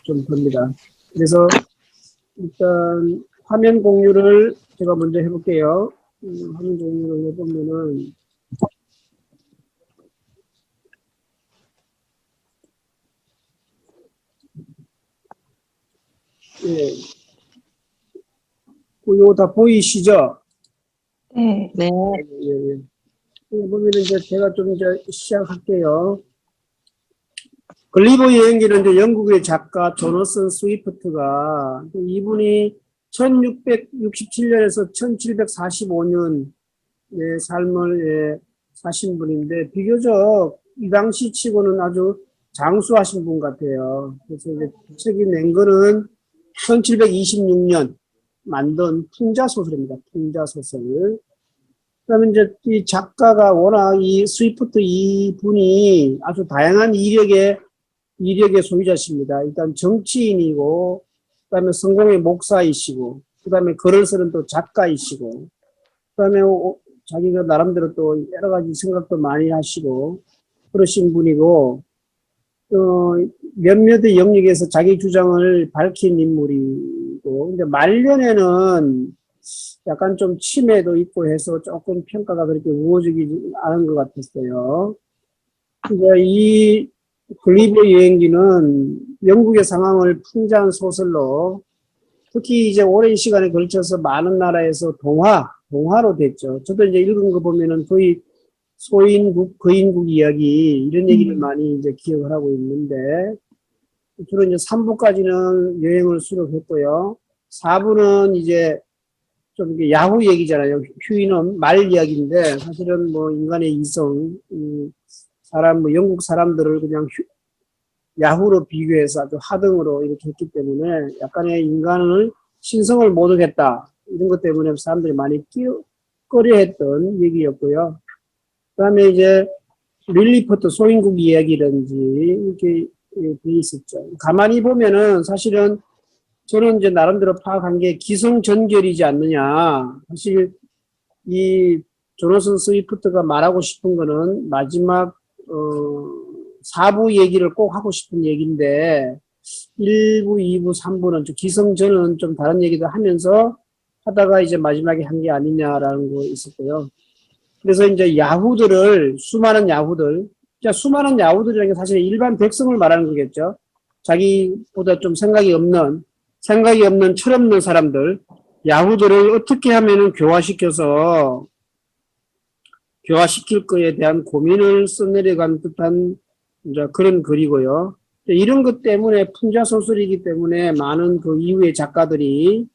좀 됩니다. 그래서 일단 화면 공유를 제가 먼저 해볼게요. 화면 공유를 해보면은 예, 이거 다 보이시죠? 네. 네. 예, 예. 보면은 이제 제가 좀 이제 시작할게요. 글리버 여행기는 이제 영국의 작가 조너슨 스위프트가 이분이 1667년에서 1745년의 삶을 사신 분인데 비교적 이 당시 치고는 아주 장수하신 분 같아요. 그래서 이제 책이 낸 거는 1726년 만든 풍자소설입니다. 풍자소설. 그다음에 이제 이 작가가 워낙 이 스위프트 이 분이 아주 다양한 이력의 소유자십니다. 일단 정치인이고, 그다음에 성공의 목사이시고, 그다음에 글을 쓰는 또 작가이시고, 그다음에 자기가 나름대로 또 여러 가지 생각도 많이 하시고 그러신 분이고, 몇몇의 영역에서 자기 주장을 밝힌 인물이고, 이제 말년에는 약간 좀 치매도 있고 해서 조금 평가가 그렇게 우호적이지 않은 것 같았어요. 이제 이 글리버 여행기는 영국의 상황을 풍자한 소설로 특히 이제 오랜 시간에 걸쳐서 많은 나라에서 동화로 됐죠. 저도 이제 읽은 거 보면은 거의 소인국, 거인국 이야기 이런 얘기를 많이 이제 기억을 하고 있는데 주로 이제 3부까지는 여행을 수록했고요. 4부는 이제 좀 이게 야후 얘기잖아요. 휴이는 말 이야기인데 사실은 뭐 인간의 이성, 사람 뭐 영국 사람들을 그냥 야후로 비교해서 아주 하등으로 이렇게 했기 때문에 약간의 인간을 신성을 못 얻겠다 이런 것 때문에 사람들이 많이 꺼려했던 얘기였고요. 그다음에 이제 릴리포트 소인국 이야기든지 이렇게 돼 있었죠. 가만히 보면은 사실은 저는 이제 나름대로 파악한 게 기성전결이지 않느냐. 사실 이 조너슨 스위프트가 말하고 싶은 거는 마지막 4부 얘기를 꼭 하고 싶은 얘기인데 1부, 2부, 3부는 좀 기성전은 좀 다른 얘기도 하면서 하다가 이제 마지막에 한 게 아니냐라는 거 있었고요. 그래서 이제 수많은 야후들이라는 게 사실 일반 백성을 말하는 거겠죠. 자기보다 좀 생각이 없는 철없는 사람들, 야후들을 어떻게 하면은 교화시킬 거에 대한 고민을 써내려간 듯한 이제 그런 글이고요. 이런 것 때문에 풍자소설이기 때문에 많은 그 이후의 작가들이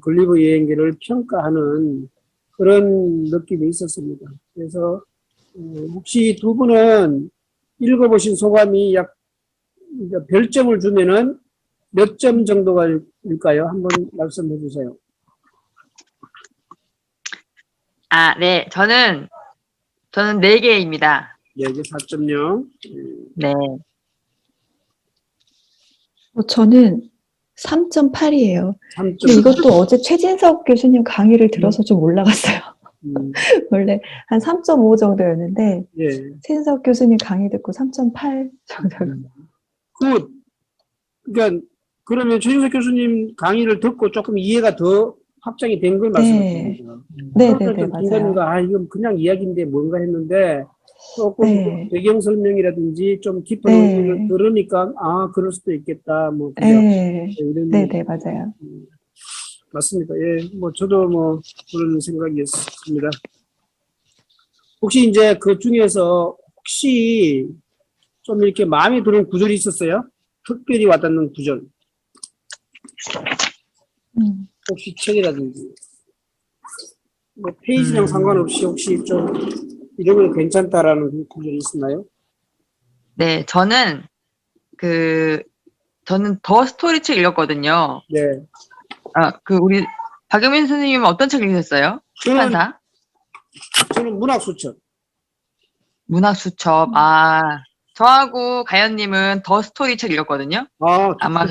글리버 여행기를 평가하는 그런 느낌이 있었습니다. 그래서 혹시 두 분은 읽어보신 소감이 별점을 주면은 몇 점 정도가 일까요? 한번 말씀해 주세요. 네. 저는 4개입니다. 예, 이게 4.0. 네. 저는 3.8이에요. 3.0. 근데 이것도 어제 최진석 교수님 강의를 들어서 좀 올라갔어요. 원래 한 3.5 정도였는데 예. 최진석 교수님 강의 듣고 3.8 정도로. 그러니까 그러면 최진석 교수님 강의를 듣고 조금 이해가 더 확장이 된 걸 말씀하시는 거죠. 네, 맞아요. 이건 그냥 이야기인데 뭔가 했는데 조금 네. 배경 설명이라든지 좀 깊은 네. 의미를 들으니까 그럴 수도 있겠다. 뭐 그죠? 네, 이런 맞아요. 맞습니다. 예, 뭐 저도 뭐 그런 생각이었습니다. 혹시 이제 그 중에서 혹시 좀 이렇게 마음에 드는 구절이 있었어요? 특별히 와닿는 구절. 혹시 책이라든지 뭐 페이지랑 상관없이 혹시 좀 이런 거 괜찮다라는 구절이 있었나요? 네, 저는 더 스토리 책 읽었거든요. 네. 우리 박영민 선생님은 어떤 책 읽으셨어요? 출판사? 저는 문학수첩. 문학수첩. 저하고 가연님은 더 스토리 책 읽었거든요. 아마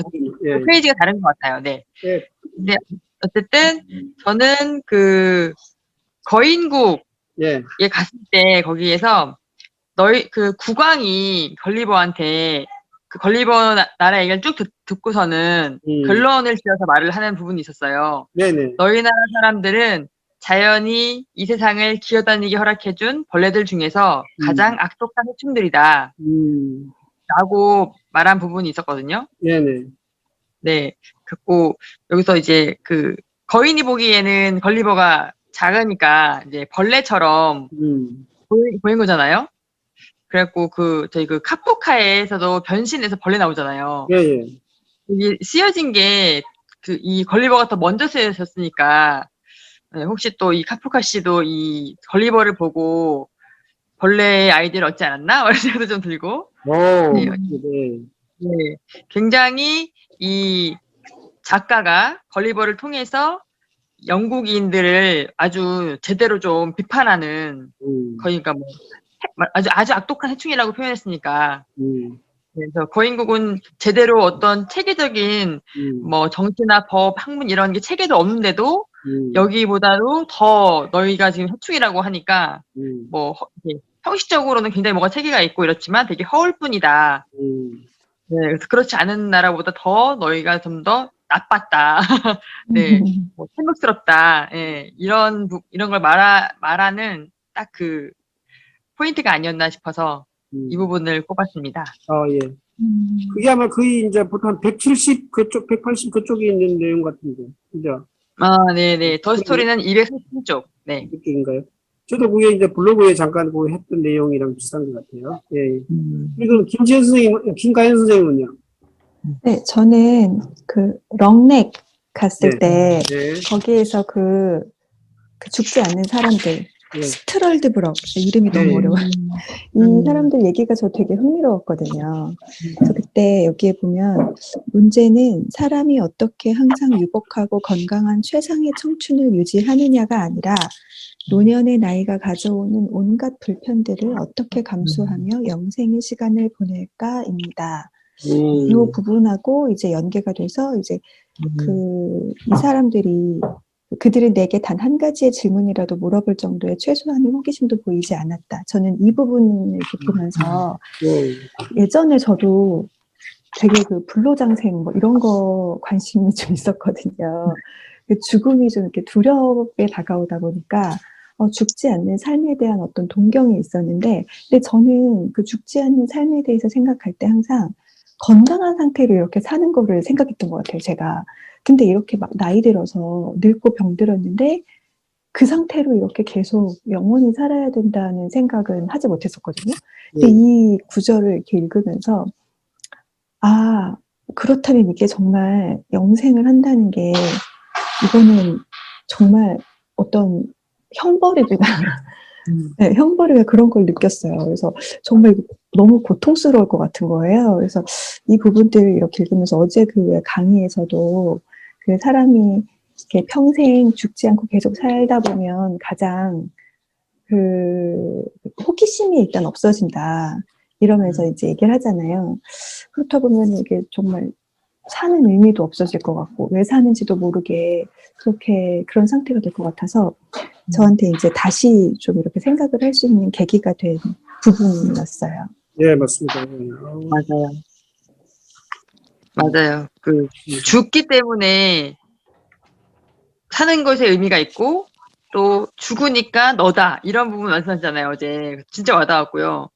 예. 페이지가 다른 것 같아요. 네. 예. 근데 어쨌든 저는 거인국에 예. 갔을 때 거기에서 국왕이 걸리버한테 그 걸리버 나라 얘기를 쭉 듣고서는 결론을 지어서 말을 하는 부분이 있었어요. 네네. 너희 나라 사람들은 자연이 이 세상을 기어다니게 허락해준 벌레들 중에서 가장 악독한 해충들이다. 라고 말한 부분이 있었거든요. 네네. 네. 그리고 여기서 이제 그 거인이 보기에는 걸리버가 작으니까 이제 벌레처럼 보인 거잖아요. 그래갖고 저희 그 카프카에서도 변신해서 벌레 나오잖아요. 예, 예. 이게 쓰여진 게 이 걸리버가 더 먼저 쓰여졌으니까 네, 혹시 또 이 카프카 씨도 이 걸리버를 보고 벌레의 아이디어를 얻지 않았나? 이런 생각도 좀 들고. 네, 네. 네. 굉장히 이 작가가 걸리버를 통해서 영국인들을 아주 제대로 좀 비판하는 그러니까 뭐 아주 악독한 해충이라고 표현했으니까 그래서 거인국은 제대로 어떤 체계적인 뭐 정치나 법, 학문 이런 게 체계도 없는데도 여기보다도 더 너희가 지금 해충이라고 하니까 뭐 형식적으로는 굉장히 뭐가 체계가 있고 이렇지만 되게 허울 뿐이다. 네, 그래서 그렇지 않은 나라보다 더 너희가 좀 더 나빴다. 네, 뭐 생각스럽다. 예, 이런 걸 말하는 딱 그 포인트가 아니었나 싶어서 이 부분을 꼽았습니다. 예. 그게 아마 거의 이제 보통 한 170 그쪽, 180 그쪽에 있는 내용 같은데, 그죠? 네네. 더 스토리는 230쪽. 네. 그쪽인가요? 저도 그게 이제 블로그에 잠깐 그 했던 내용이랑 비슷한 것 같아요. 예. 그리고 김지현 선생님, 김가연 선생님은요? 네, 저는 그 럭넥 갔을 때 네. 거기에서 그 죽지 않는 사람들 스트럴드 브럭 이름이 너무 어려워요. 이 사람들 얘기가 저 되게 흥미로웠거든요. 그래서 그때 여기에 보면 문제는 사람이 어떻게 항상 유복하고 건강한 최상의 청춘을 유지하느냐가 아니라 노년의 나이가 가져오는 온갖 불편들을 어떻게 감수하며 영생의 시간을 보낼까입니다. 이 부분하고 이제 연계가 돼서 이제 이 사람들이 그들은 내게 단 한 가지의 질문이라도 물어볼 정도의 최소한의 호기심도 보이지 않았다. 저는 이 부분을 이렇게 보면서 예전에 저도 되게 그 불로장생 뭐 이런 거 관심이 좀 있었거든요. 죽음이 좀 이렇게 두렵게 다가오다 보니까 죽지 않는 삶에 대한 어떤 동경이 있었는데, 근데 저는 그 죽지 않는 삶에 대해서 생각할 때 항상 건강한 상태로 이렇게 사는 거를 생각했던 것 같아요, 제가. 근데 이렇게 막 나이 들어서 늙고 병들었는데 그 상태로 이렇게 계속 영원히 살아야 된다는 생각은 하지 못했었거든요. 근데 이 구절을 이렇게 읽으면서 그렇다면 이게 정말 영생을 한다는 게 이거는 정말 어떤 형벌이구나. 네, 형벌이가 그런 걸 느꼈어요. 그래서 정말 너무 고통스러울 것 같은 거예요. 그래서 이 부분들을 이렇게 읽으면서 어제 그 강의에서도 그 사람이 이렇게 평생 죽지 않고 계속 살다 보면 가장 그 호기심이 일단 없어진다. 이러면서 이제 얘기를 하잖아요. 그렇다 보면 이게 정말 사는 의미도 없어질 것 같고, 왜 사는지도 모르게 그런 상태가 될 것 같아서 저한테 이제 다시 좀 이렇게 생각을 할 수 있는 계기가 된 부분이었어요. 네, 맞습니다. 맞아요. 맞아요. 죽기 때문에 사는 것에 의미가 있고, 또 죽으니까 너다. 이런 부분 말씀하셨잖아요, 어제. 진짜 와닿았고요.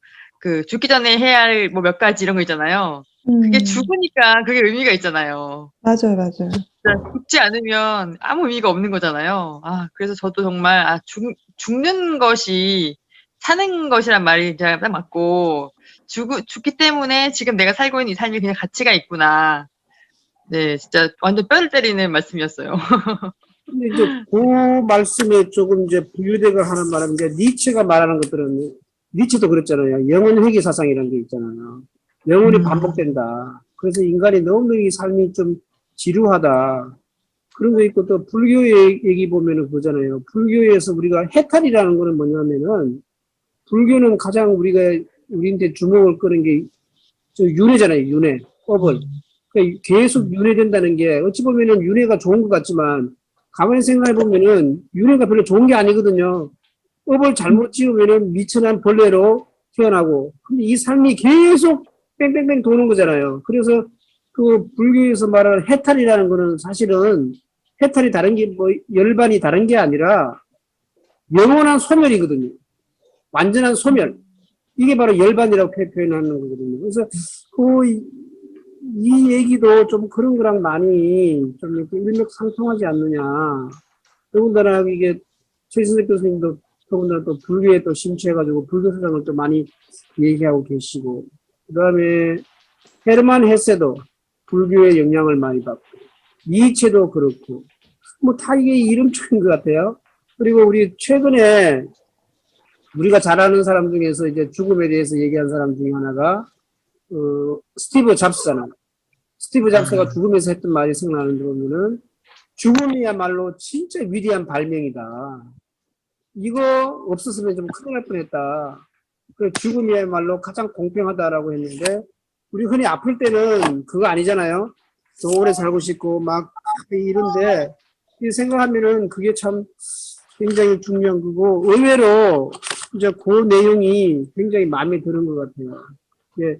죽기 전에 해야 할 뭐 몇 가지 이런 거 있잖아요. 그게 죽으니까 그게 의미가 있잖아요. 맞아요. 죽지 않으면 아무 의미가 없는 거잖아요. 그래서 저도 정말, 죽는 것이 사는 것이란 말이 제가 딱 맞고, 죽기 때문에 지금 내가 살고 있는 이 삶이 그냥 가치가 있구나. 네, 진짜 완전 뼈를 때리는 말씀이었어요. 근데 이제 그 말씀에 조금 이제 부유대가 하는 말은 이제 니체가 말하는 것들은 니체도 그랬잖아요. 영혼 회귀 사상이라는 게 있잖아요. 영혼이 반복된다. 그래서 인간이 너무 이 삶이 좀 지루하다. 그런 거 있고 또 불교의 얘기 보면은 그거잖아요. 불교에서 우리가 해탈이라는 거는 뭐냐면은 불교는 가장 우리한테 주목을 끄는 게 저 윤회잖아요. 윤회. 업을. 그러니까 계속 윤회된다는 게 어찌 보면은 윤회가 좋은 것 같지만 가만히 생각해 보면은 윤회가 별로 좋은 게 아니거든요. 업을 잘못 지으면은 미천한 벌레로 태어나고, 근데 이 삶이 계속 뺑뺑뺑 도는 거잖아요. 그래서 그 불교에서 말하는 해탈이라는 거는 사실은 해탈이 다른 게 뭐 열반이 다른 게 아니라 영원한 소멸이거든요. 완전한 소멸. 이게 바로 열반이라고 표현하는 거거든요. 그래서 이 얘기도 좀 그런 거랑 많이 좀 이렇게 일맥상통하지 않느냐. 더군다나 이게 최진석 교수님도 더군다나 또 불교에 또 심취해가지고 불교 사상을 또 많이 얘기하고 계시고, 그 다음에 헤르만 헤세도 불교의 영향을 많이 받고, 니체도 그렇고, 뭐 다 이게 이름처럼 것 같아요. 그리고 우리 최근에 우리가 잘 아는 사람 중에서 이제 죽음에 대해서 얘기한 사람 중에 하나가 스티브 잡스잖아. 스티브 잡스가 죽음에서 했던 말이 생각나는데 보면은 죽음이야말로 진짜 위대한 발명이다. 이거 없었으면 좀 큰일 날 뻔했다. 그 죽음이야말로 가장 공평하다라고 했는데 우리 흔히 아플 때는 그거 아니잖아요. 더 오래 살고 싶고 막 이런데 생각하면은 그게 참 굉장히 중요한 거고 의외로 이제 그 내용이 굉장히 마음에 드는 것 같아요. 예,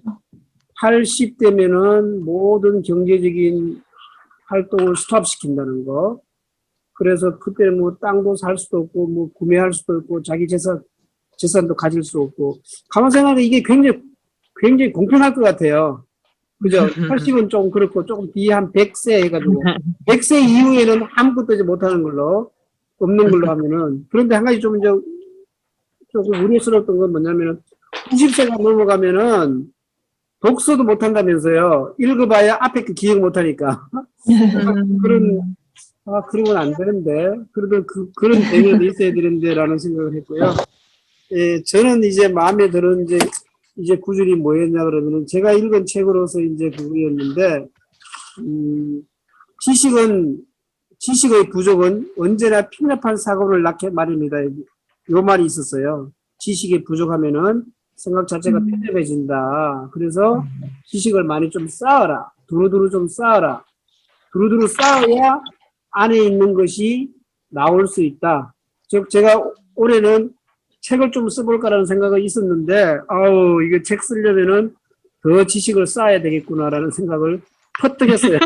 80대면은 모든 경제적인 활동을 스톱시킨다는 거. 그래서 그때 뭐 땅도 살 수도 없고 뭐 구매할 수도 없고 자기 재산도 가질 수 없고 가만 생각하면 이게 굉장히 공평할 것 같아요. 그죠? 80은 좀 그렇고 조금 뒤에 한 100세 해가지고 100세 이후에는 아무것도 이제 못하는 걸로 없는 걸로 하면은 그런데 한 가지 좀 이제 조금 우려스러웠던 건 뭐냐면은 90세가 넘어가면은 독서도 못한다면서요. 읽어봐야 앞에 그 기억 못하니까. 그런 건 안 되는데. 그래도 그런 대면도 있어야 되는데라는 생각을 했고요. 예, 저는 이제 마음에 드는 이제 구절이 뭐였냐 그러면은 제가 읽은 책으로서 이제 그거였는데, 지식의 부족은 언제나 핀납한 사고를 낳게 마련이다. 요 말이 있었어요. 지식이 부족하면은 생각 자체가 편협해진다. 그래서 지식을 많이 좀 쌓아라. 두루두루 좀 쌓아라. 두루두루 쌓아야 안에 있는 것이 나올 수 있다. 즉, 제가 올해는 책을 좀 써볼까라는 생각이 있었는데, 이게 책 쓰려면은 더 지식을 쌓아야 되겠구나라는 생각을 퍼뜩 했어요.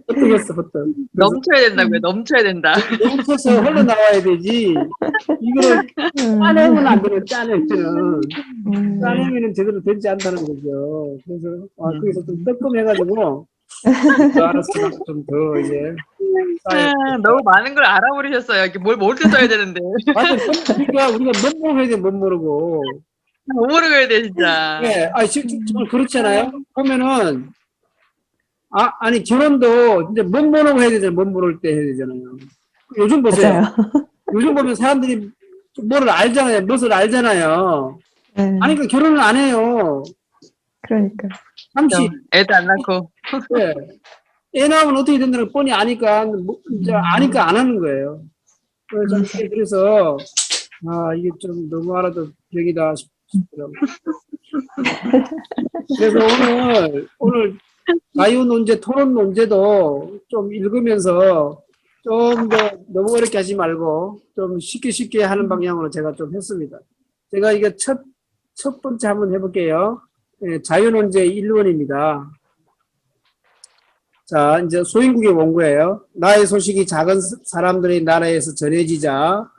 퍼뜩 했어, 퍼뜩. 넘쳐야 된다고요. 넘쳐야 된다. 넘쳐서 흘러나와야 되지. 이거를 짜내면 안 되는, 짜내면은 제대로 되지 않다는 거죠. 그래서, 그래서 좀 뜨끔해가지고, 알았어. 좀 더 이제. 너무 많은 걸 알아버리셨어요. 이렇게 뭘 때 써야 되는데. 맞아. 그러니까 우리가 못 모르게 돼, 못 모르고. 못 모르고 해야 돼, 진짜. 네, 정말 그렇잖아요. 보면은, 아니, 결혼도 이제 못 모르고 해야 되잖아요. 못 모를 때 해야 되잖아요. 요즘 보세요. 맞아요. 요즘 보면 사람들이 뭐를 알잖아요. 무엇을 알잖아요. 네, 아니, 그 결혼을 안 해요. 그러니까. 잠시. 애도 안 낳고. 네. 애 낳으면 어떻게 된다는 걸 뻔히 아니까, 이제 아니까 안 하는 거예요. 그래서, 이게 좀 너무 알아도 병이다 싶더라고요. 그래서 오늘 자유 논제, 토론 논제도 좀 읽으면서 좀 더 너무 어렵게 하지 말고 좀 쉽게 하는 방향으로 제가 좀 했습니다. 제가 이게 첫 번째 한번 해볼게요. 예, 자유 논제 1번입니다. 자, 이제 소인국의 원고예요. 나의 소식이 작은 사람들의 나라에서 전해지자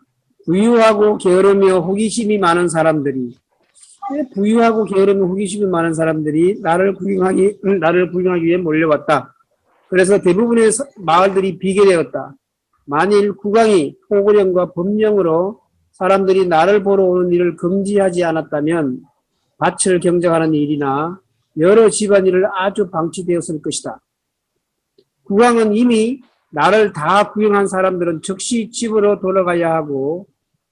부유하고 게으르며 호기심이 많은 사람들이 부유하고 게으르며 호기심이 많은 사람들이 나를 구경하기 위해 몰려왔다. 그래서 대부분의 마을들이 비게 되었다. 만일 국왕이 토고령과 법령으로 사람들이 나를 보러 오는 일을 금지하지 않았다면 밭을 경작하는 일이나 여러 집안일을 아주 방치되었을 것이다. 국왕은 이미 나를 다 구경한 사람들은 즉시 집으로 돌아가야 하고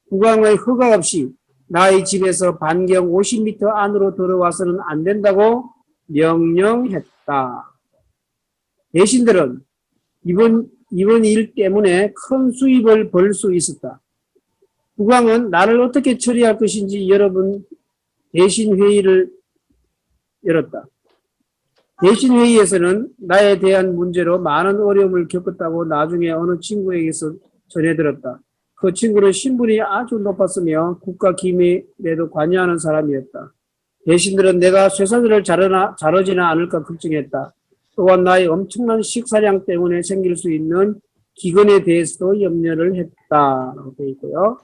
국왕의 허가 없이 나의 집에서 반경 50m 안으로 들어와서는 안 된다고 명령했다. 대신들은 이번 일 때문에 큰 수입을 벌 수 있었다. 국왕은 나를 어떻게 처리할 것인지 여러분 대신 회의를 열었다. 대신 회의에서는 나에 대한 문제로 많은 어려움을 겪었다고 나중에 어느 친구에게서 전해들었다. 그 친구는 신분이 아주 높았으며 국가 기밀에도 관여하는 사람이었다. 대신들은 내가 쇠사슬을 자르지는 않을까 걱정했다. 또한 나의 엄청난 식사량 때문에 생길 수 있는 기근에 대해서도 염려를 했다. 라고 되어 있고요.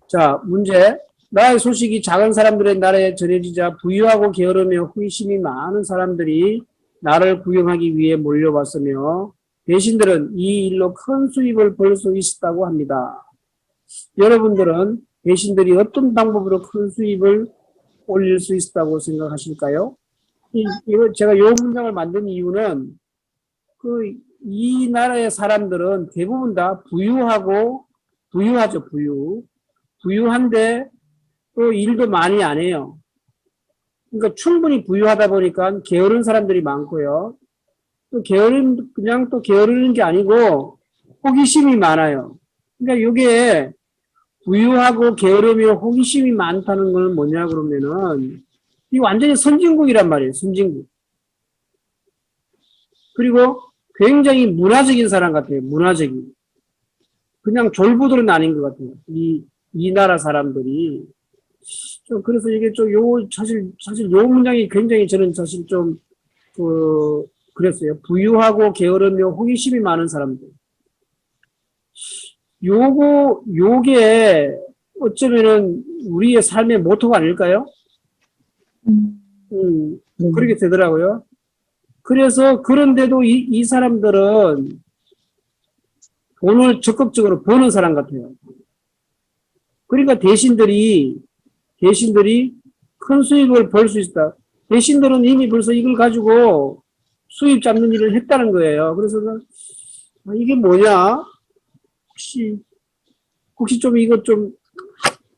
자, 문제. 나의 소식이 작은 사람들의 나라에 전해지자 부유하고 게으르며 호기심이 많은 사람들이 나를 구경하기 위해 몰려왔으며 대신들은 이 일로 큰 수입을 벌 수 있었다고 합니다. 여러분들은 대신들이 어떤 방법으로 큰 수입을 올릴 수 있었다고 생각하실까요? 이거 제가 이 문장을 만든 이유는 이 나라의 사람들은 대부분 다 부유하죠, 부유한데 또 일도 많이 안 해요. 그러니까 충분히 부유하다 보니까 게으른 사람들이 많고요. 또 그냥 또 게으르는 게 아니고 호기심이 많아요. 그러니까 이게 부유하고 게으르며 호기심이 많다는 건 뭐냐 그러면은 이 완전히 선진국이란 말이에요. 선진국. 그리고 굉장히 문화적인 사람 같아요. 문화적인. 그냥 졸부들은 아닌 것 같아요. 이 나라 사람들이. 좀 그래서 이게 좀 사실 요 문장이 굉장히 저는 사실 좀 그랬어요. 부유하고 게으르며 호기심이 많은 사람들. 요게 어쩌면은 우리의 삶의 모토가 아닐까요? 그렇게 되더라고요. 그래서 그런데도 이 사람들은 돈을 적극적으로 버는 사람 같아요. 그러니까 대신들이 큰 수익을 벌 수 있다. 대신들은 이미 벌써 이걸 가지고 수입 잡는 일을 했다는 거예요. 그래서 이게 뭐냐? 혹시 좀 이것 좀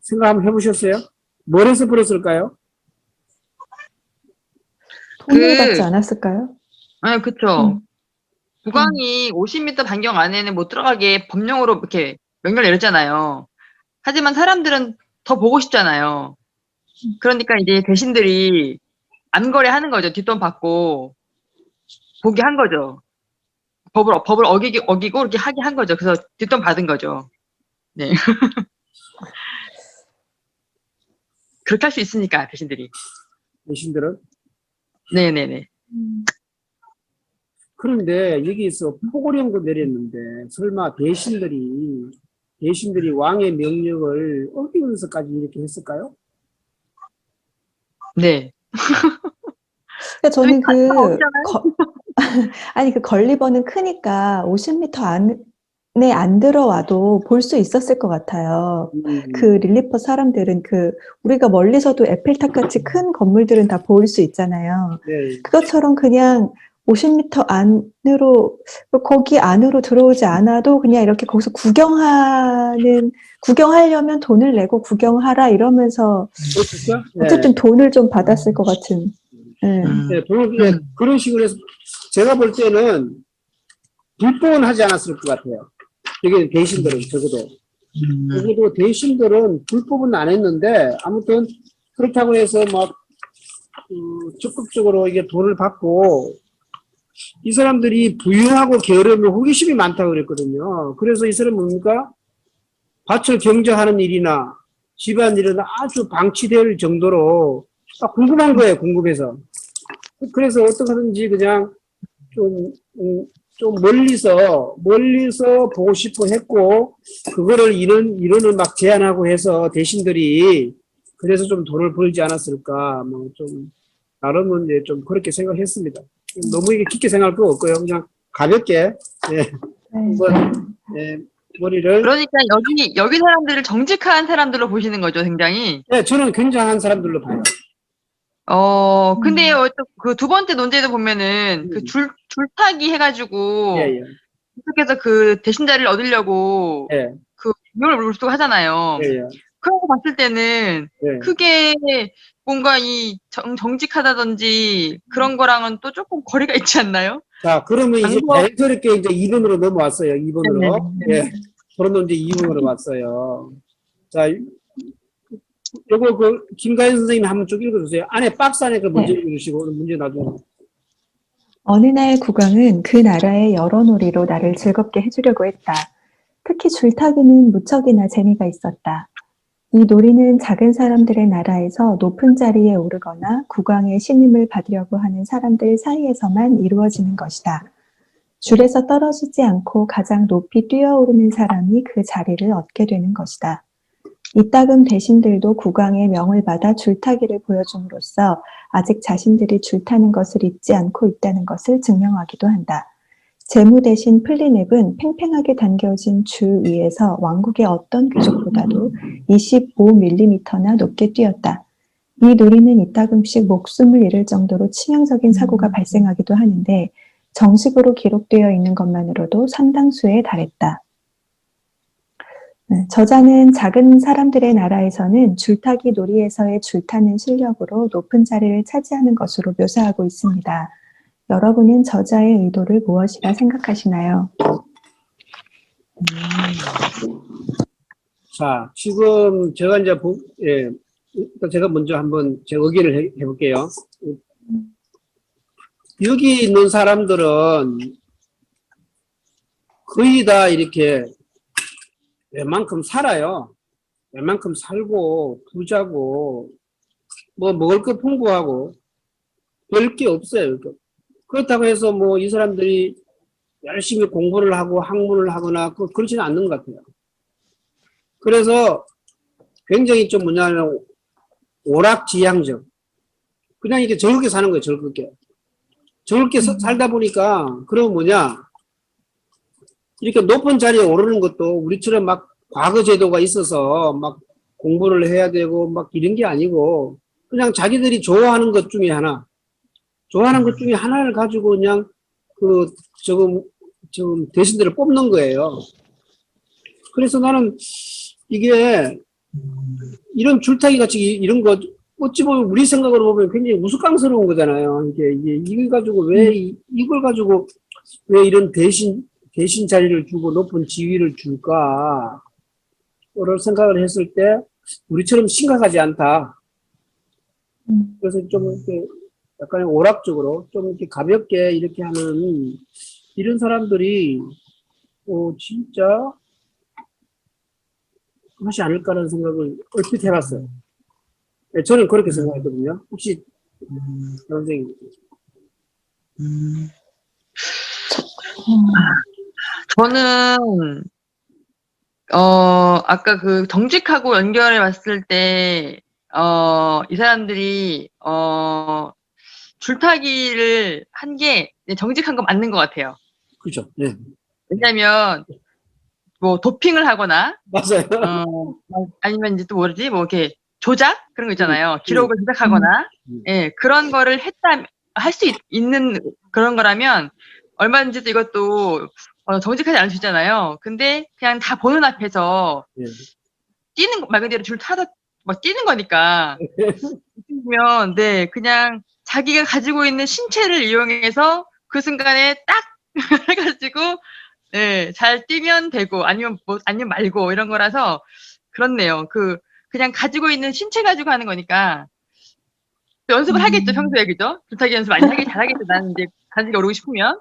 생각 한번 해보셨어요? 뭘 해서 벌었을까요? 돈을 받지 않았을까요? 아, 그쵸. 국왕이 50m 반경 안에는 못 들어가게 법령으로 이렇게 명령을 내렸잖아요. 하지만 사람들은 더 보고 싶잖아요. 그러니까 이제 대신들이 암거래 하는 거죠. 뒷돈 받고 보게 한 거죠. 법을 어기고 이렇게 하게 한 거죠. 그래서 뒷돈 받은 거죠. 네. 그렇게 할 수 있으니까 대신들이. 대신들은? 네네네. 그런데 여기서 포고령도 내렸는데 설마 대신들이 왕의 명령을 어기면서까지 이렇게 했을까요? 네. 네. 그러니까 저는 없잖아요. 아니, 걸리버는 크니까 50m 안에 안 들어와도 볼 수 있었을 것 같아요. 릴리퍼 사람들은 우리가 멀리서도 에펠탑 같이 큰 건물들은 다 보일 수 있잖아요. 네. 그것처럼 그냥 50m 안으로, 거기 안으로 들어오지 않아도 그냥 이렇게 거기서 구경하려면 돈을 내고 구경하라 이러면서 그렇죠? 어쨌든 돈을 좀 받았을 것 같은. 네. 네, 그런 식으로 해서 제가 볼 때는 불법은 하지 않았을 것 같아요. 여기 대신들은 적어도 대신들은 불법은 안 했는데 아무튼 그렇다고 해서 막 적극적으로 이게 돈을 받고 이 사람들이 부유하고 게으르며 호기심이 많다고 그랬거든요. 그래서 이 사람은 뭡니까? 밭을 경작하는 일이나 집안일은 아주 방치될 정도로 딱 궁금한 거예요. 궁금해서. 그래서 어떻게 하든지 그냥 좀 멀리서 보고 싶어 했고, 그거를 인원을 막 제한하고 해서 대신들이 그래서 좀 돈을 벌지 않았을까, 나름은 이제 좀 그렇게 생각했습니다. 너무 이게 깊게 생각할 거 없고요. 그냥 가볍게, 한번, 머리를. 그러니까 여기 사람들을 정직한 사람들로 보시는 거죠, 굉장히. 네, 저는 굉장한 사람들로 봐요. 근데 그 두 번째 논제도 보면은 그 줄타기 해가지고 예. 계속해서 그 대신자를 얻으려고 예. 그 비용을 물수고 하잖아요. 예. 그런 거 봤을 때는 예. 크게 뭔가 정직하다든지 그런 거랑은 또 조금 거리가 있지 않나요? 자, 그러면 이제 자연스럽게 이제 2번으로 넘어왔어요. 2번으로. 네. 그런 이제 2번으로 왔어요. 자, 요거 김가연 선생님 한번 쭉 읽어주세요. 안에 박스 안에 그 문제 읽어주시고 문제 나중에. 어느 날 국왕은 그 나라의 여러 놀이로 나를 즐겁게 해주려고 했다. 특히 줄타기는 무척이나 재미가 있었다. 이 놀이는 작은 사람들의 나라에서 높은 자리에 오르거나 국왕의 신임을 받으려고 하는 사람들 사이에서만 이루어지는 것이다. 줄에서 떨어지지 않고 가장 높이 뛰어오르는 사람이 그 자리를 얻게 되는 것이다. 이따금 대신들도 국왕의 명을 받아 줄타기를 보여줌으로써 아직 자신들이 줄타는 것을 잊지 않고 있다는 것을 증명하기도 한다. 제무 대신 플리넵은 팽팽하게 당겨진 줄 위에서 왕국의 어떤 귀족보다도 25mm나 높게 뛰었다. 이 놀이는 이따금씩 목숨을 잃을 정도로 치명적인 사고가 발생하기도 하는데 정식으로 기록되어 있는 것만으로도 상당수에 달했다. 저자는 작은 사람들의 나라에서는 줄타기 놀이에서의 줄타는 실력으로 높은 자리를 차지하는 것으로 묘사하고 있습니다. 여러분은 저자의 의도를 무엇이라 생각하시나요? 자, 지금 제가 이제 일단 제가 먼저 한번 제 의견을 해볼게요. 여기 있는 사람들은 거의 다 이렇게 웬만큼 살아요. 웬만큼 살고 부자고 뭐 먹을 거 풍부하고 별 게 없어요. 그렇다고 해서 뭐 이 사람들이 열심히 공부를 하고 학문을 하거나 그렇지는 않는 것 같아요. 그래서 굉장히 좀 뭐냐면 오락지향적. 그냥 이렇게 저렇게 사는 거예요. 저렇게 살다 보니까 그러면 뭐냐 이렇게 높은 자리에 오르는 것도 우리처럼 막 과거 제도가 있어서 막 공부를 해야 되고 막 이런 게 아니고 그냥 자기들이 좋아하는 것 중에 하나를 가지고 그냥 지금 대신들을 뽑는 거예요. 그래서 나는 이게 이런 줄타기 같이 이런 거 어찌 보면 우리 생각으로 보면 굉장히 우스꽝스러운 거잖아요. 이걸 가지고 이걸 가지고 왜 이런 대신 자리를 주고 높은 지위를 줄까? 를 생각을 했을 때 우리처럼 심각하지 않다. 그래서 좀 이렇게 약간 오락적으로 좀 이렇게 가볍게 이렇게 하는 이런 사람들이 진짜 하지 않을까라는 생각을 얼핏 해봤어요. 네, 저는 그렇게 생각했거든요. 혹시 선생님? 저는 아까 그 정직하고 연결해 봤을 때 이 사람들이 줄타기를 한 게 정직한 거 맞는 것 같아요. 그죠. 네. 왜냐면 뭐 도핑을 하거나 맞아요. 아니면 이제 또 뭐지 뭐 이렇게 조작 그런 거 있잖아요. 기록을 조작하거나 예 그런 거를 할 수 있는 그런 거라면 얼마든지 또 이것도 정직하지 않을 수 있잖아요. 근데 그냥 다 보는 앞에서 뛰는 말 그대로 줄 타다 막 뛰는 거니까 보면 네 그냥 자기가 가지고 있는 신체를 이용해서 그 순간에 딱 해가지고 네, 잘 뛰면 되고 아니면 말고 이런 거라서 그렇네요. 그냥 가지고 있는 신체 가지고 하는 거니까 연습을 하겠죠 평소에 그죠? 줄타기 연습 많이 잘하겠죠. 나는 이제 단지가 오르고 싶으면